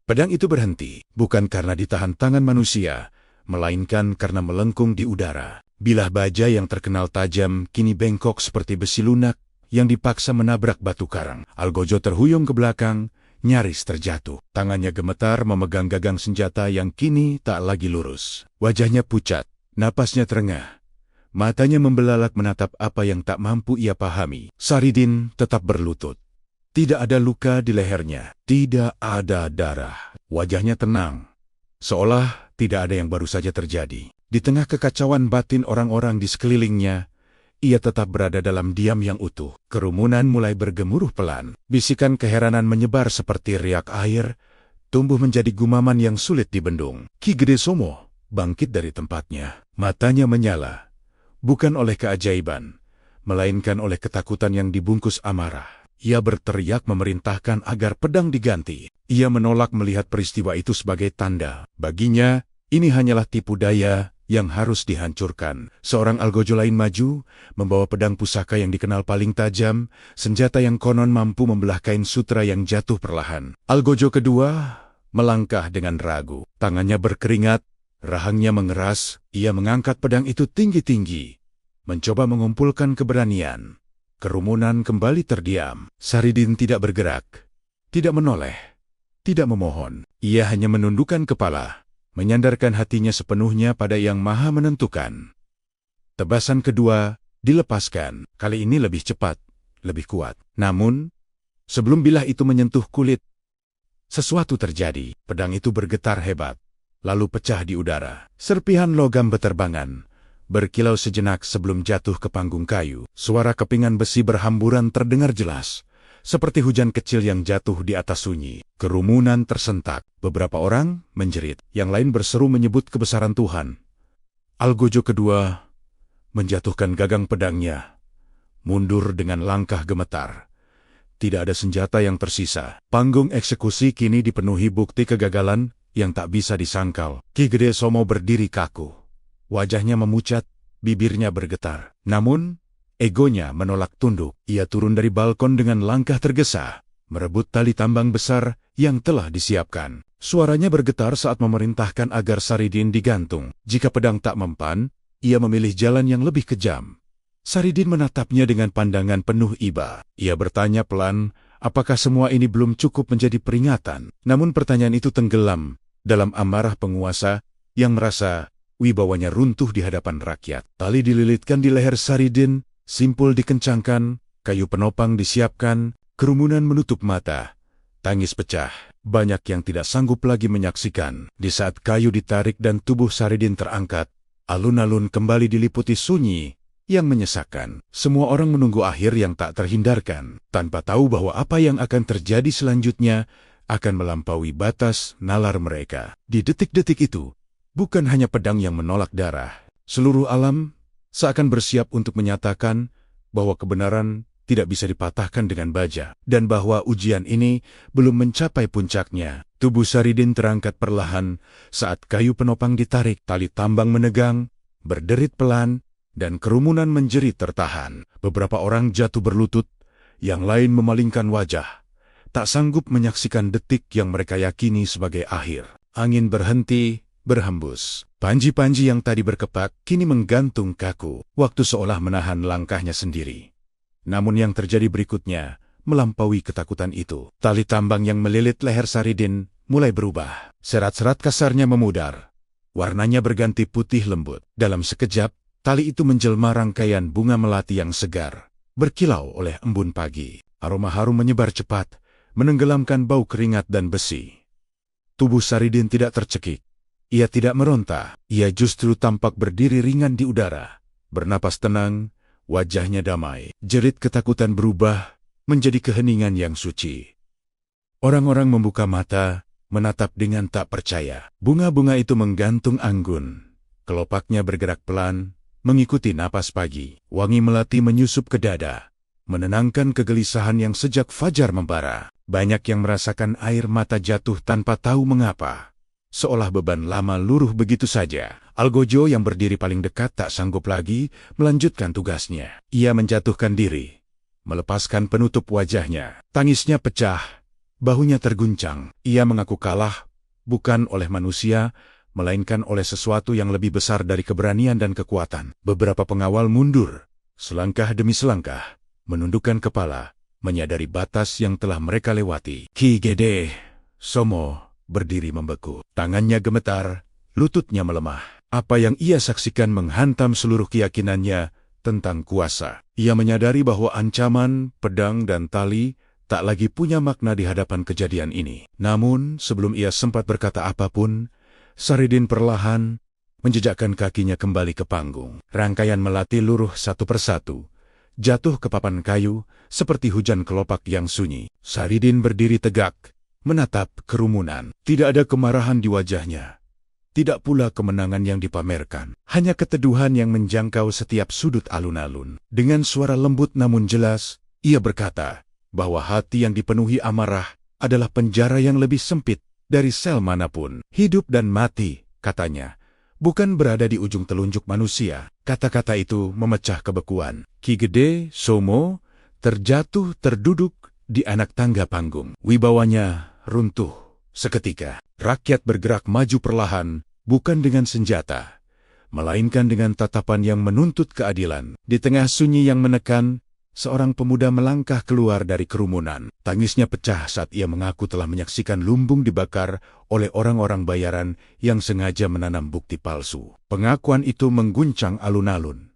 Pedang itu berhenti, bukan karena ditahan tangan manusia, melainkan karena melengkung di udara. Bilah baja yang terkenal tajam kini bengkok seperti besi lunak yang dipaksa menabrak batu karang. Algojo terhuyung ke belakang, nyaris terjatuh. Tangannya gemetar memegang gagang senjata yang kini tak lagi lurus. Wajahnya pucat, napasnya terengah. Matanya membelalak menatap apa yang tak mampu ia pahami. Saridin tetap berlutut. Tidak ada luka di lehernya, tidak ada darah. Wajahnya tenang, seolah tidak ada yang baru saja terjadi. Di tengah kekacauan batin orang-orang di sekelilingnya, ia tetap berada dalam diam yang utuh. Kerumunan mulai bergemuruh pelan. Bisikan keheranan menyebar seperti riak air, tumbuh menjadi gumaman yang sulit dibendung. Ki Gede Somo bangkit dari tempatnya. Matanya menyala, bukan oleh keajaiban, melainkan oleh ketakutan yang dibungkus amarah. Ia berteriak memerintahkan agar pedang diganti. Ia menolak melihat peristiwa itu sebagai tanda. Baginya, ini hanyalah tipu daya yang harus dihancurkan. Seorang algojo lain maju, membawa pedang pusaka yang dikenal paling tajam, senjata yang konon mampu membelah kain sutra yang jatuh perlahan. Algojo kedua melangkah dengan ragu. Tangannya berkeringat, rahangnya mengeras, ia mengangkat pedang itu tinggi-tinggi, mencoba mengumpulkan keberanian. Kerumunan kembali terdiam. Saridin tidak bergerak, tidak menoleh, tidak memohon. Ia hanya menundukkan kepala, menyandarkan hatinya sepenuhnya pada Yang Maha Menentukan. Tebasan kedua dilepaskan, kali ini lebih cepat, lebih kuat. Namun, sebelum bilah itu menyentuh kulit, sesuatu terjadi. Pedang itu bergetar hebat, lalu pecah di udara. Serpihan logam beterbangan, berkilau sejenak sebelum jatuh ke panggung kayu. Suara kepingan besi berhamburan terdengar jelas, seperti hujan kecil yang jatuh di atas sunyi. Kerumunan tersentak, beberapa orang menjerit, yang lain berseru menyebut kebesaran Tuhan. Algojo kedua menjatuhkan gagang pedangnya, mundur dengan langkah gemetar. Tidak ada senjata yang tersisa. Panggung eksekusi kini dipenuhi bukti kegagalan yang tak bisa disangkal. Ki Gede Somo berdiri kaku. Wajahnya memucat, bibirnya bergetar. Namun, egonya menolak tunduk. Ia turun dari balkon dengan langkah tergesa, merebut tali tambang besar yang telah disiapkan. Suaranya bergetar saat memerintahkan agar Saridin digantung. Jika pedang tak mempan, ia memilih jalan yang lebih kejam. Saridin menatapnya dengan pandangan penuh iba. Ia bertanya pelan, apakah semua ini belum cukup menjadi peringatan? Namun pertanyaan itu tenggelam dalam amarah penguasa yang merasa wibawanya runtuh di hadapan rakyat. Tali dililitkan di leher Saridin, simpul dikencangkan, kayu penopang disiapkan, kerumunan menutup mata. Tangis pecah. Banyak yang tidak sanggup lagi menyaksikan. Di saat kayu ditarik dan tubuh Saridin terangkat, alun-alun kembali diliputi sunyi yang menyesakkan. Semua orang menunggu akhir yang tak terhindarkan, tanpa tahu bahwa apa yang akan terjadi selanjutnya akan melampaui batas nalar mereka. Di detik-detik itu, bukan hanya pedang yang menolak darah. Seluruh alam seakan bersiap untuk menyatakan bahwa kebenaran tidak bisa dipatahkan dengan baja, dan bahwa ujian ini belum mencapai puncaknya. Tubuh Saridin terangkat perlahan saat kayu penopang ditarik, tali tambang menegang, berderit pelan, dan kerumunan menjerit tertahan. Beberapa orang jatuh berlutut, yang lain memalingkan wajah, tak sanggup menyaksikan detik yang mereka yakini sebagai akhir. Angin berhenti, berhembus. Panji-panji yang tadi berkepak kini menggantung kaku, waktu seolah menahan langkahnya sendiri. Namun yang terjadi berikutnya melampaui ketakutan itu. Tali tambang yang melilit leher Saridin mulai berubah. Serat-serat kasarnya memudar. Warnanya berganti putih lembut. Dalam sekejap, tali itu menjelma rangkaian bunga melati yang segar, berkilau oleh embun pagi. Aroma harum menyebar cepat, menenggelamkan bau keringat dan besi. Tubuh Saridin tidak tercekik. Ia tidak meronta. Ia justru tampak berdiri ringan di udara, bernapas tenang, wajahnya damai. Jerit ketakutan berubah menjadi keheningan yang suci. Orang-orang membuka mata, menatap dengan tak percaya. Bunga-bunga itu menggantung anggun. Kelopaknya bergerak pelan, mengikuti napas pagi. Wangi melati menyusup ke dada, menenangkan kegelisahan yang sejak fajar membara. Banyak yang merasakan air mata jatuh tanpa tahu mengapa. Seolah beban lama luruh begitu saja. Algojo yang berdiri paling dekat tak sanggup lagi melanjutkan tugasnya. Ia menjatuhkan diri, melepaskan penutup wajahnya. Tangisnya pecah, bahunya terguncang. Ia mengaku kalah, bukan oleh manusia, melainkan oleh sesuatu yang lebih besar dari keberanian dan kekuatan. Beberapa pengawal mundur, selangkah demi selangkah, menundukkan kepala, menyadari batas yang telah mereka lewati. Ki Gede Somo berdiri membeku. Tangannya gemetar, lututnya melemah. Apa yang ia saksikan menghantam seluruh keyakinannya tentang kuasa. Ia menyadari bahwa ancaman, pedang, dan tali tak lagi punya makna di hadapan kejadian ini. Namun, sebelum ia sempat berkata apapun, Saridin perlahan menjejakkan kakinya kembali ke panggung. Rangkaian melati luruh satu persatu, jatuh ke papan kayu seperti hujan kelopak yang sunyi. Saridin berdiri tegak, menatap kerumunan. Tidak ada kemarahan di wajahnya, tidak pula kemenangan yang dipamerkan. Hanya keteduhan yang menjangkau setiap sudut alun-alun. Dengan suara lembut namun jelas, ia berkata bahwa hati yang dipenuhi amarah adalah penjara yang lebih sempit dari sel manapun. Hidup dan mati, katanya, bukan berada di ujung telunjuk manusia. Kata-kata itu memecah kebekuan. Ki Gede Somo terjatuh terduduk di anak tangga panggung. Wibawanya runtuh seketika. Rakyat bergerak maju perlahan, bukan dengan senjata, melainkan dengan tatapan yang menuntut keadilan. Di tengah sunyi yang menekan, seorang pemuda melangkah keluar dari kerumunan. Tangisnya pecah saat ia mengaku telah menyaksikan lumbung dibakar oleh orang-orang bayaran yang sengaja menanam bukti palsu. Pengakuan itu mengguncang alun-alun.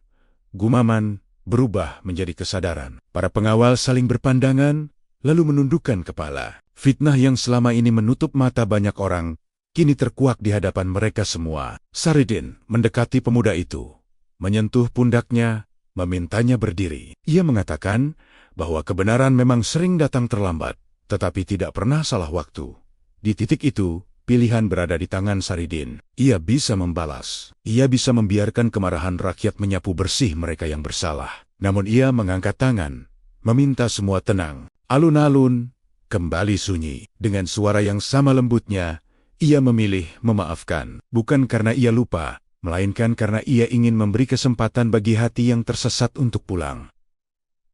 Gumaman berubah menjadi kesadaran. Para pengawal saling berpandangan, lalu menundukkan kepala. Fitnah yang selama ini menutup mata banyak orang, kini terkuak di hadapan mereka semua. Saridin mendekati pemuda itu, menyentuh pundaknya, memintanya berdiri. Ia mengatakan bahwa kebenaran memang sering datang terlambat, tetapi tidak pernah salah waktu. Di titik itu, pilihan berada di tangan Saridin. Ia bisa membalas. Ia bisa membiarkan kemarahan rakyat menyapu bersih mereka yang bersalah. Namun ia mengangkat tangan, meminta semua tenang. Alun-alun kembali sunyi. Dengan suara yang sama lembutnya, ia memilih memaafkan. Bukan karena ia lupa, melainkan karena ia ingin memberi kesempatan bagi hati yang tersesat untuk pulang.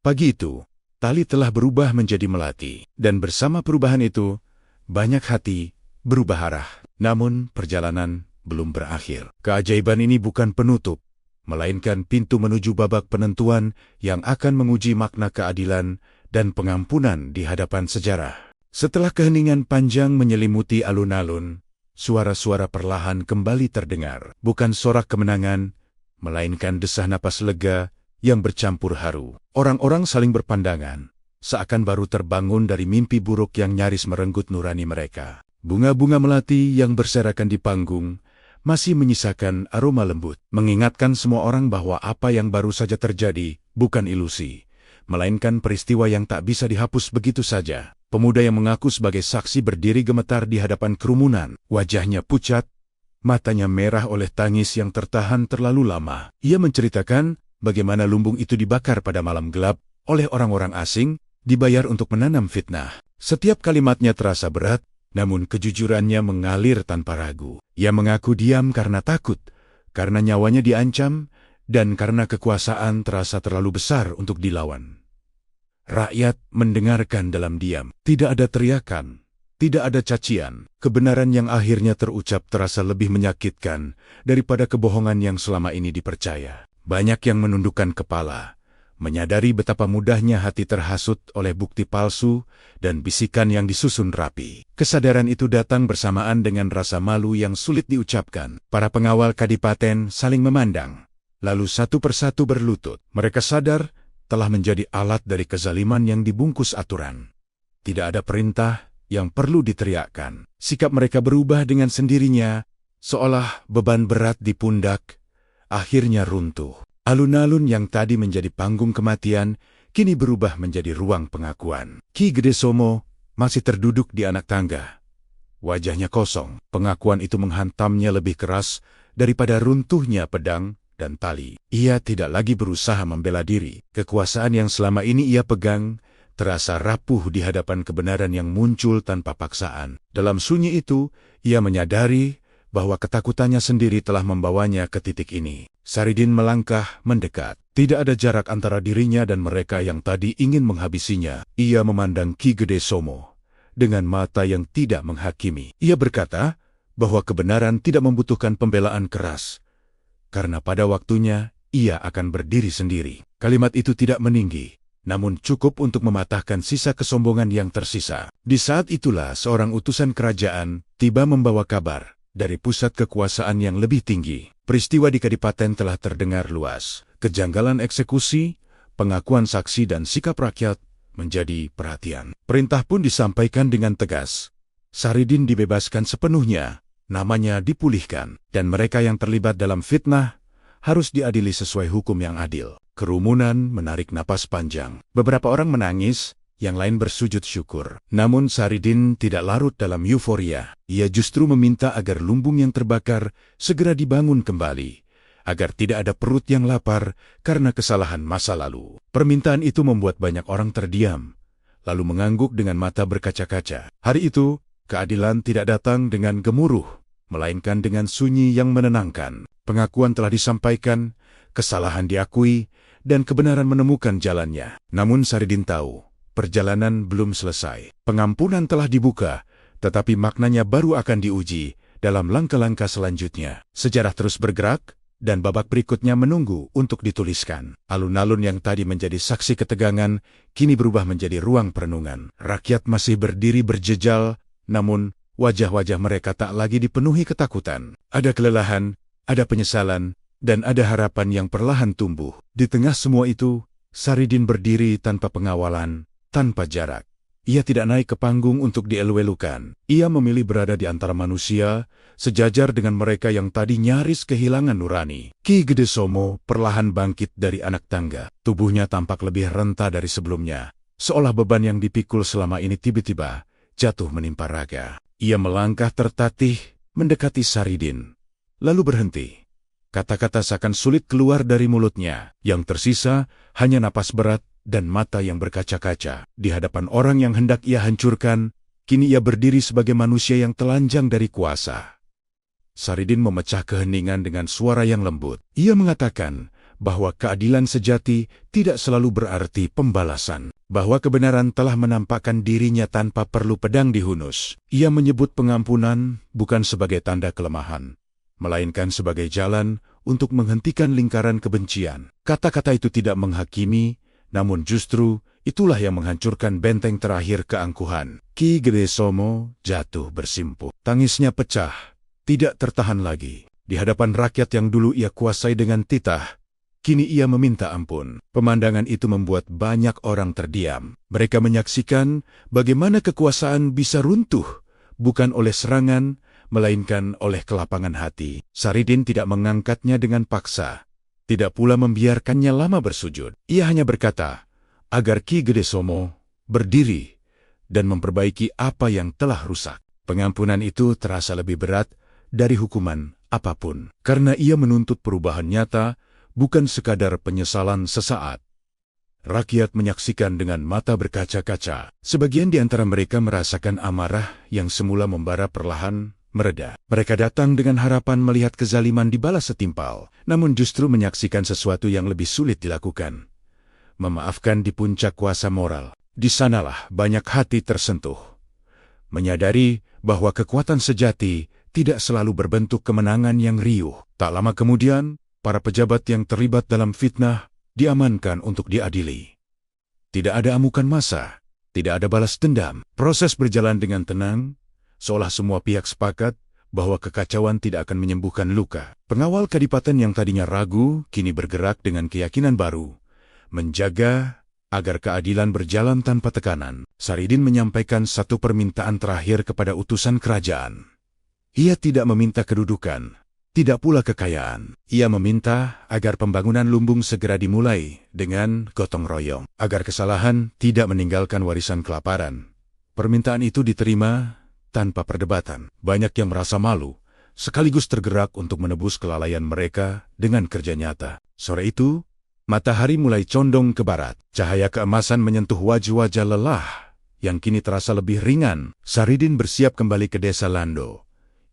Pagi itu, tali telah berubah menjadi melati. Dan bersama perubahan itu, banyak hati berubah arah. Namun, perjalanan belum berakhir. Keajaiban ini bukan penutup, melainkan pintu menuju babak penentuan yang akan menguji makna keadilan dan pengampunan di hadapan sejarah. Setelah keheningan panjang menyelimuti alun-alun, suara-suara perlahan kembali terdengar. Bukan sorak kemenangan, melainkan desah napas lega yang bercampur haru. Orang-orang saling berpandangan, seakan baru terbangun dari mimpi buruk yang nyaris merenggut nurani mereka. Bunga-bunga melati yang berserakan di panggung masih menyisakan aroma lembut, mengingatkan semua orang bahwa apa yang baru saja terjadi bukan ilusi, melainkan peristiwa yang tak bisa dihapus begitu saja. Pemuda yang mengaku sebagai saksi berdiri gemetar di hadapan kerumunan. Wajahnya pucat, matanya merah oleh tangis yang tertahan terlalu lama. Ia menceritakan bagaimana lumbung itu dibakar pada malam gelap oleh orang-orang asing, dibayar untuk menanam fitnah. Setiap kalimatnya terasa berat, namun kejujurannya mengalir tanpa ragu. Ia mengaku diam karena takut, karena nyawanya diancam, dan karena kekuasaan terasa terlalu besar untuk dilawan. Rakyat mendengarkan dalam diam. Tidak ada teriakan, tidak ada cacian. Kebenaran yang akhirnya terucap terasa lebih menyakitkan daripada kebohongan yang selama ini dipercaya. Banyak yang menundukkan kepala, menyadari betapa mudahnya hati terhasut oleh bukti palsu dan bisikan yang disusun rapi. Kesadaran itu datang bersamaan dengan rasa malu yang sulit diucapkan. Para pengawal kadipaten saling memandang, lalu satu persatu berlutut. Mereka sadar telah menjadi alat dari kezaliman yang dibungkus aturan. Tidak ada perintah yang perlu diteriakkan. Sikap mereka berubah dengan sendirinya, seolah beban berat di pundak akhirnya runtuh. Alun-alun yang tadi menjadi panggung kematian, kini berubah menjadi ruang pengakuan. Ki Gede Somo masih terduduk di anak tangga. Wajahnya kosong. Pengakuan itu menghantamnya lebih keras daripada runtuhnya pedang dan tali. Ia tidak lagi berusaha membela diri. Kekuasaan yang selama ini ia pegang terasa rapuh di hadapan kebenaran yang muncul tanpa paksaan. Dalam sunyi itu, ia menyadari bahwa ketakutannya sendiri telah membawanya ke titik ini. Saridin melangkah mendekat. Tidak ada jarak antara dirinya dan mereka yang tadi ingin menghabisinya. Ia memandang Ki Gede Somo dengan mata yang tidak menghakimi. Ia berkata bahwa kebenaran tidak membutuhkan pembelaan keras, karena pada waktunya ia akan berdiri sendiri. Kalimat itu tidak meninggi, namun cukup untuk mematahkan sisa kesombongan yang tersisa. Di saat itulah seorang utusan kerajaan tiba membawa kabar dari pusat kekuasaan yang lebih tinggi. Peristiwa di Kadipaten telah terdengar luas. Kejanggalan eksekusi, pengakuan saksi dan sikap rakyat menjadi perhatian. Perintah pun disampaikan dengan tegas. Saridin dibebaskan sepenuhnya, namanya dipulihkan, dan mereka yang terlibat dalam fitnah harus diadili sesuai hukum yang adil. Kerumunan menarik napas panjang. Beberapa orang menangis, yang lain bersujud syukur. Namun Saridin tidak larut dalam euforia. Ia justru meminta agar lumbung yang terbakar segera dibangun kembali, agar tidak ada perut yang lapar karena kesalahan masa lalu. Permintaan itu membuat banyak orang terdiam, lalu mengangguk dengan mata berkaca-kaca. Hari itu, keadilan tidak datang dengan gemuruh, melainkan dengan sunyi yang menenangkan. Pengakuan telah disampaikan, kesalahan diakui, dan kebenaran menemukan jalannya. Namun Saridin tahu, perjalanan belum selesai. Pengampunan telah dibuka, tetapi maknanya baru akan diuji dalam langkah-langkah selanjutnya. Sejarah terus bergerak, dan babak berikutnya menunggu untuk dituliskan. Alun-alun yang tadi menjadi saksi ketegangan, kini berubah menjadi ruang perenungan. Rakyat masih berdiri berjejal, namun wajah-wajah mereka tak lagi dipenuhi ketakutan. Ada kelelahan, ada penyesalan, dan ada harapan yang perlahan tumbuh. Di tengah semua itu, Saridin berdiri tanpa pengawalan, tanpa jarak. Ia tidak naik ke panggung untuk dielu-elukan. Ia memilih berada di antara manusia, sejajar dengan mereka yang tadi nyaris kehilangan nurani. Ki Gede Somo perlahan bangkit dari anak tangga. Tubuhnya tampak lebih renta dari sebelumnya, seolah beban yang dipikul selama ini tiba-tiba jatuh menimpa raga. Ia melangkah tertatih, mendekati Saridin, lalu berhenti. Kata-kata seakan sulit keluar dari mulutnya. Yang tersisa hanya napas berat dan mata yang berkaca-kaca. Di hadapan orang yang hendak ia hancurkan, kini ia berdiri sebagai manusia yang telanjang dari kuasa. Saridin memecah keheningan dengan suara yang lembut. Ia mengatakan bahwa keadilan sejati tidak selalu berarti pembalasan, bahwa kebenaran telah menampakkan dirinya tanpa perlu pedang dihunus. Ia menyebut pengampunan bukan sebagai tanda kelemahan, melainkan sebagai jalan untuk menghentikan lingkaran kebencian. Kata-kata itu tidak menghakimi, namun justru itulah yang menghancurkan benteng terakhir keangkuhan. Ki Gede Somo jatuh bersimpuh. Tangisnya pecah, tidak tertahan lagi. Di hadapan rakyat yang dulu ia kuasai dengan titah, kini ia meminta ampun. Pemandangan itu membuat banyak orang terdiam. Mereka menyaksikan bagaimana kekuasaan bisa runtuh, bukan oleh serangan, melainkan oleh kelapangan hati. Saridin tidak mengangkatnya dengan paksa, tidak pula membiarkannya lama bersujud. Ia hanya berkata, agar Ki Gede Somo berdiri dan memperbaiki apa yang telah rusak. Pengampunan itu terasa lebih berat dari hukuman apapun, karena ia menuntut perubahan nyata, bukan sekadar penyesalan sesaat. Rakyat menyaksikan dengan mata berkaca-kaca. Sebagian di antara mereka merasakan amarah yang semula membara perlahan mereda. Mereka datang dengan harapan melihat kezaliman dibalas setimpal, namun justru menyaksikan sesuatu yang lebih sulit dilakukan. Memaafkan di puncak kuasa moral. Di sanalah banyak hati tersentuh, menyadari bahwa kekuatan sejati tidak selalu berbentuk kemenangan yang riuh. Tak lama kemudian, para pejabat yang terlibat dalam fitnah diamankan untuk diadili. Tidak ada amukan massa, tidak ada balas dendam. Proses berjalan dengan tenang, seolah semua pihak sepakat bahwa kekacauan tidak akan menyembuhkan luka. Pengawal kadipaten yang tadinya ragu, kini bergerak dengan keyakinan baru, menjaga agar keadilan berjalan tanpa tekanan. Saridin menyampaikan satu permintaan terakhir kepada utusan kerajaan. Ia tidak meminta kedudukan, tidak pula kekayaan. Ia meminta agar pembangunan lumbung segera dimulai dengan gotong royong, agar kesalahan tidak meninggalkan warisan kelaparan. Permintaan itu diterima tanpa perdebatan. Banyak yang merasa malu, sekaligus tergerak untuk menebus kelalaian mereka dengan kerja nyata. Sore itu, matahari mulai condong ke barat. Cahaya keemasan menyentuh wajah-wajah lelah yang kini terasa lebih ringan. Saridin bersiap kembali ke desa Lando.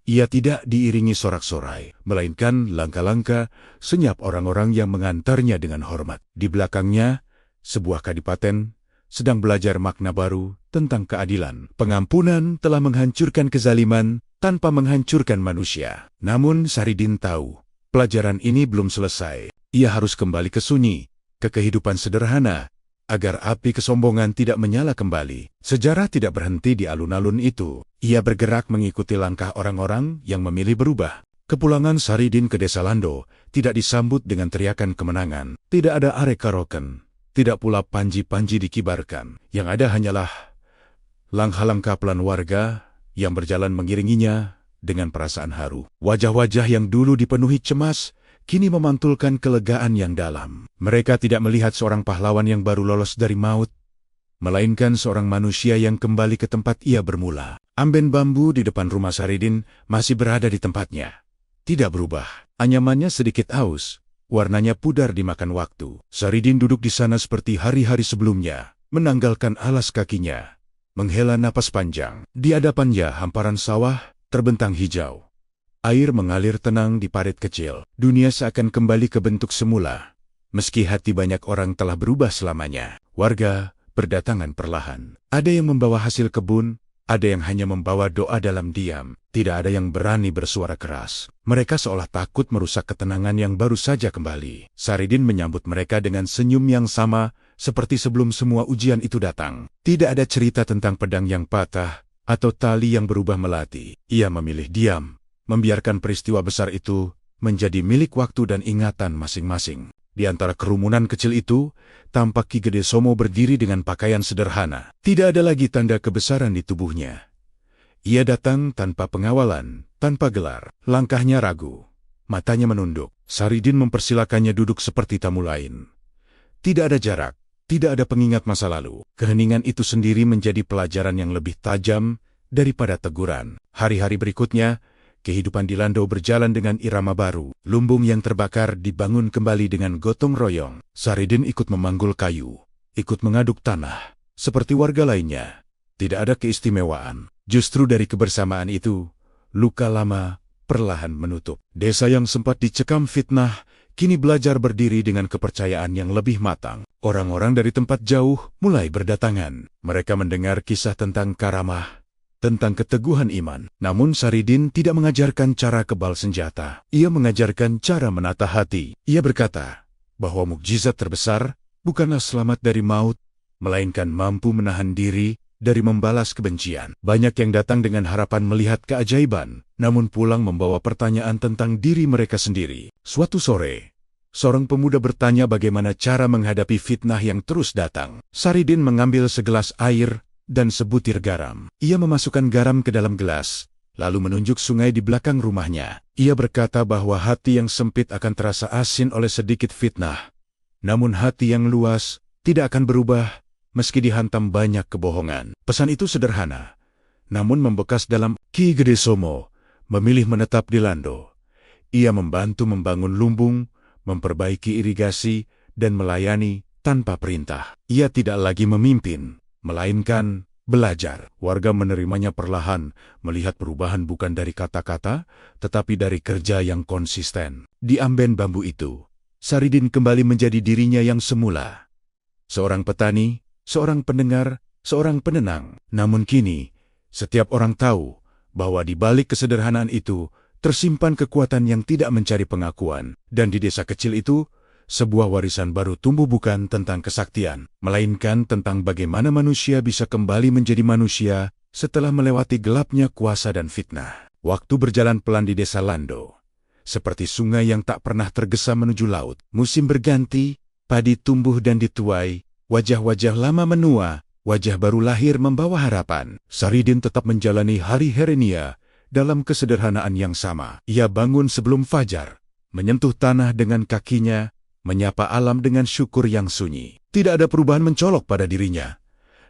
Ia tidak diiringi sorak-sorai, melainkan langkah-langkah senyap orang-orang yang mengantarnya dengan hormat. Di belakangnya, sebuah kadipaten sedang belajar makna baru tentang keadilan. Pengampunan telah menghancurkan kezaliman tanpa menghancurkan manusia. Namun Saridin tahu, pelajaran ini belum selesai. Ia harus kembali ke sunyi, ke kehidupan sederhana, agar api kesombongan tidak menyala kembali. Sejarah tidak berhenti di alun-alun itu. Ia bergerak mengikuti langkah orang-orang yang memilih berubah. Kepulangan Saridin ke desa Lando tidak disambut dengan teriakan kemenangan. Tidak ada arek karoken, tidak pula panji-panji dikibarkan. Yang ada hanyalah langkah-langkah pelan warga yang berjalan mengiringinya dengan perasaan haru. Wajah-wajah yang dulu dipenuhi cemas kini memantulkan kelegaan yang dalam. Mereka tidak melihat seorang pahlawan yang baru lolos dari maut, melainkan seorang manusia yang kembali ke tempat ia bermula. Amben bambu di depan rumah Saridin masih berada di tempatnya. Tidak berubah. Anyamannya sedikit aus, warnanya pudar dimakan waktu. Saridin duduk di sana seperti hari-hari sebelumnya, menanggalkan alas kakinya, menghela napas panjang. Di hadapannya hamparan sawah terbentang hijau. Air mengalir tenang di parit kecil. Dunia seakan kembali ke bentuk semula. Meski hati banyak orang telah berubah selamanya. Warga berdatangan perlahan. Ada yang membawa hasil kebun, ada yang hanya membawa doa dalam diam. Tidak ada yang berani bersuara keras. Mereka seolah takut merusak ketenangan yang baru saja kembali. Saridin menyambut mereka dengan senyum yang sama, seperti sebelum semua ujian itu datang. Tidak ada cerita tentang pedang yang patah, atau tali yang berubah melati. Ia memilih diam, membiarkan peristiwa besar itu menjadi milik waktu dan ingatan masing-masing. Di antara kerumunan kecil itu, tampak Ki Gede Somo berdiri dengan pakaian sederhana. Tidak ada lagi tanda kebesaran di tubuhnya. Ia datang tanpa pengawalan, tanpa gelar. Langkahnya ragu, matanya menunduk. Saridin mempersilakannya duduk seperti tamu lain. Tidak ada jarak, tidak ada pengingat masa lalu. Keheningan itu sendiri menjadi pelajaran yang lebih tajam daripada teguran. Hari-hari berikutnya, kehidupan di Lando berjalan dengan irama baru. Lumbung yang terbakar dibangun kembali dengan gotong royong. Saridin ikut memanggul kayu, ikut mengaduk tanah. Seperti warga lainnya, tidak ada keistimewaan. Justru dari kebersamaan itu, luka lama perlahan menutup. Desa yang sempat dicekam fitnah, kini belajar berdiri dengan kepercayaan yang lebih matang. Orang-orang dari tempat jauh mulai berdatangan. Mereka mendengar kisah tentang karamah, tentang keteguhan iman. Namun Saridin tidak mengajarkan cara kebal senjata. Ia mengajarkan cara menata hati. Ia berkata bahwa mukjizat terbesar bukanlah selamat dari maut, melainkan mampu menahan diri dari membalas kebencian. Banyak yang datang dengan harapan melihat keajaiban, namun pulang membawa pertanyaan tentang diri mereka sendiri. Suatu sore, seorang pemuda bertanya bagaimana cara menghadapi fitnah yang terus datang. Saridin mengambil segelas air dan sebutir garam. Ia memasukkan garam ke dalam gelas, lalu menunjuk sungai di belakang rumahnya. Ia berkata bahwa hati yang sempit akan terasa asin oleh sedikit fitnah, namun hati yang luas tidak akan berubah meski dihantam banyak kebohongan. Pesan itu sederhana, namun membekas dalam. Ki Gede Somo memilih menetap di Lando. Ia membantu membangun lumbung, memperbaiki irigasi, dan melayani tanpa perintah. Ia tidak lagi memimpin, melainkan belajar. Warga menerimanya perlahan, melihat perubahan bukan dari kata-kata, tetapi dari kerja yang konsisten. Di amben bambu itu, Saridin kembali menjadi dirinya yang semula. Seorang petani, seorang pendengar, seorang penenang. Namun kini, setiap orang tahu bahwa di balik kesederhanaan itu tersimpan kekuatan yang tidak mencari pengakuan. Dan di desa kecil itu, sebuah warisan baru tumbuh bukan tentang kesaktian, melainkan tentang bagaimana manusia bisa kembali menjadi manusia setelah melewati gelapnya kuasa dan fitnah. Waktu berjalan pelan di desa Lando, seperti sungai yang tak pernah tergesa menuju laut. Musim berganti, padi tumbuh dan dituai, wajah-wajah lama menua, wajah baru lahir membawa harapan. Saridin tetap menjalani hari herenia dalam kesederhanaan yang sama. Ia bangun sebelum fajar, menyentuh tanah dengan kakinya, menyapa alam dengan syukur yang sunyi. Tidak ada perubahan mencolok pada dirinya.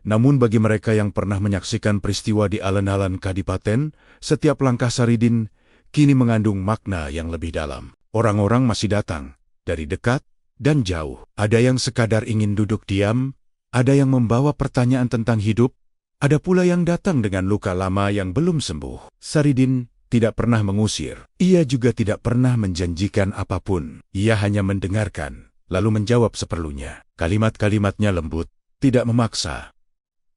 Namun bagi mereka yang pernah menyaksikan peristiwa di alun-alun Kadipaten, setiap langkah Saridin kini mengandung makna yang lebih dalam. Orang-orang masih datang, dari dekat dan jauh. Ada yang sekadar ingin duduk diam, ada yang membawa pertanyaan tentang hidup, ada pula yang datang dengan luka lama yang belum sembuh. Saridin tidak pernah mengusir. Ia juga tidak pernah menjanjikan apapun. Ia hanya mendengarkan, lalu menjawab seperlunya. Kalimat-kalimatnya lembut, tidak memaksa.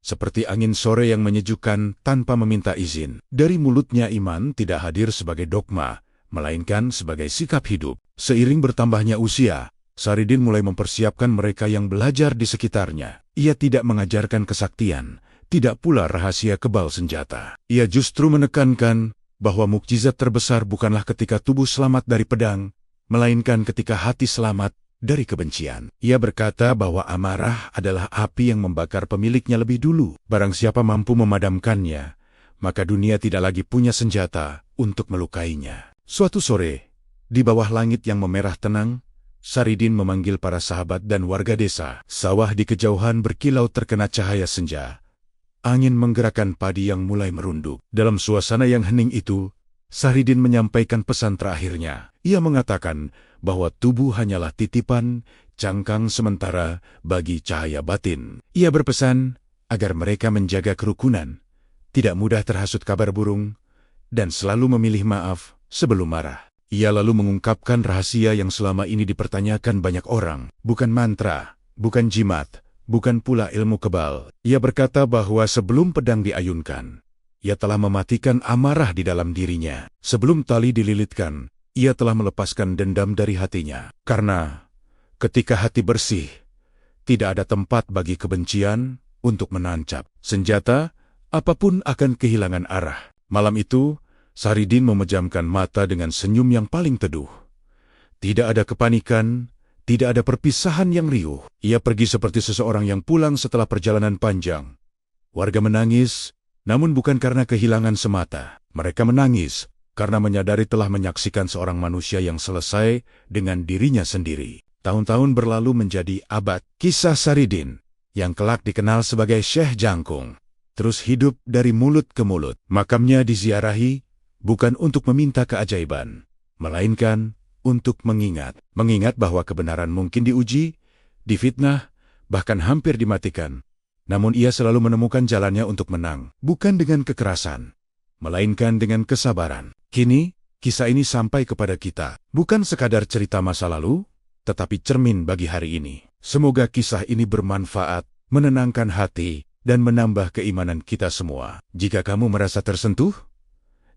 Seperti angin sore yang menyejukkan tanpa meminta izin. Dari mulutnya iman tidak hadir sebagai dogma, melainkan sebagai sikap hidup. Seiring bertambahnya usia, Saridin mulai mempersiapkan mereka yang belajar di sekitarnya. Ia tidak mengajarkan kesaktian, tidak pula rahasia kebal senjata. Ia justru menekankan bahwa mukjizat terbesar bukanlah ketika tubuh selamat dari pedang, melainkan ketika hati selamat dari kebencian. Ia berkata bahwa amarah adalah api yang membakar pemiliknya lebih dulu. Barang siapa mampu memadamkannya, maka dunia tidak lagi punya senjata untuk melukainya. Suatu sore, di bawah langit yang memerah tenang, Saridin memanggil para sahabat dan warga desa. Sawah di kejauhan berkilau terkena cahaya senja. Angin menggerakkan padi yang mulai merunduk. Dalam suasana yang hening itu, Saridin menyampaikan pesan terakhirnya. Ia mengatakan bahwa tubuh hanyalah titipan, cangkang sementara bagi cahaya batin. Ia berpesan agar mereka menjaga kerukunan, tidak mudah terhasut kabar burung, dan selalu memilih maaf sebelum marah. Ia lalu mengungkapkan rahasia yang selama ini dipertanyakan banyak orang. Bukan mantra, bukan jimat, bukan pula ilmu kebal. Ia berkata bahwa sebelum pedang diayunkan, ia telah mematikan amarah di dalam dirinya. Sebelum tali dililitkan, ia telah melepaskan dendam dari hatinya. Karena ketika hati bersih, tidak ada tempat bagi kebencian untuk menancap. Senjata, apapun akan kehilangan arah. Malam itu, Saridin memejamkan mata dengan senyum yang paling teduh. Tidak ada kepanikan, tidak ada perpisahan yang riuh. Ia pergi seperti seseorang yang pulang setelah perjalanan panjang. Warga menangis, namun bukan karena kehilangan semata. Mereka menangis karena menyadari telah menyaksikan seorang manusia yang selesai dengan dirinya sendiri. Tahun-tahun berlalu menjadi abad. Kisah Saridin, yang kelak dikenal sebagai Syekh Jangkung, terus hidup dari mulut ke mulut. Makamnya diziarahi bukan untuk meminta keajaiban, melainkan untuk mengingat. Mengingat bahwa kebenaran mungkin diuji, difitnah, bahkan hampir dimatikan. Namun ia selalu menemukan jalannya untuk menang, bukan dengan kekerasan, melainkan dengan kesabaran. Kini, kisah ini sampai kepada kita, bukan sekadar cerita masa lalu, tetapi cermin bagi hari ini. Semoga kisah ini bermanfaat, menenangkan hati, dan menambah keimanan kita semua. Jika kamu merasa tersentuh,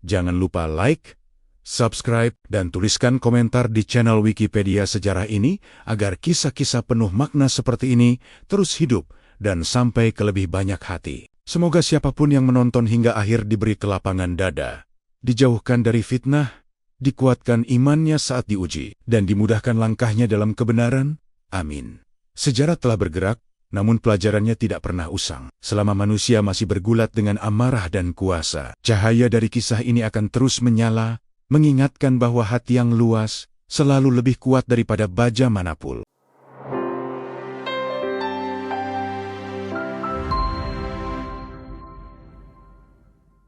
jangan lupa like, subscribe, dan tuliskan komentar di channel Wikipedia Sejarah ini agar kisah-kisah penuh makna seperti ini terus hidup dan sampai ke lebih banyak hati. Semoga siapapun yang menonton hingga akhir diberi kelapangan dada, dijauhkan dari fitnah, dikuatkan imannya saat diuji, dan dimudahkan langkahnya dalam kebenaran. Amin. Sejarah telah bergerak, namun pelajarannya tidak pernah usang. Selama manusia masih bergulat dengan amarah dan kuasa, cahaya dari kisah ini akan terus menyala, mengingatkan bahwa hati yang luas selalu lebih kuat daripada baja manapun.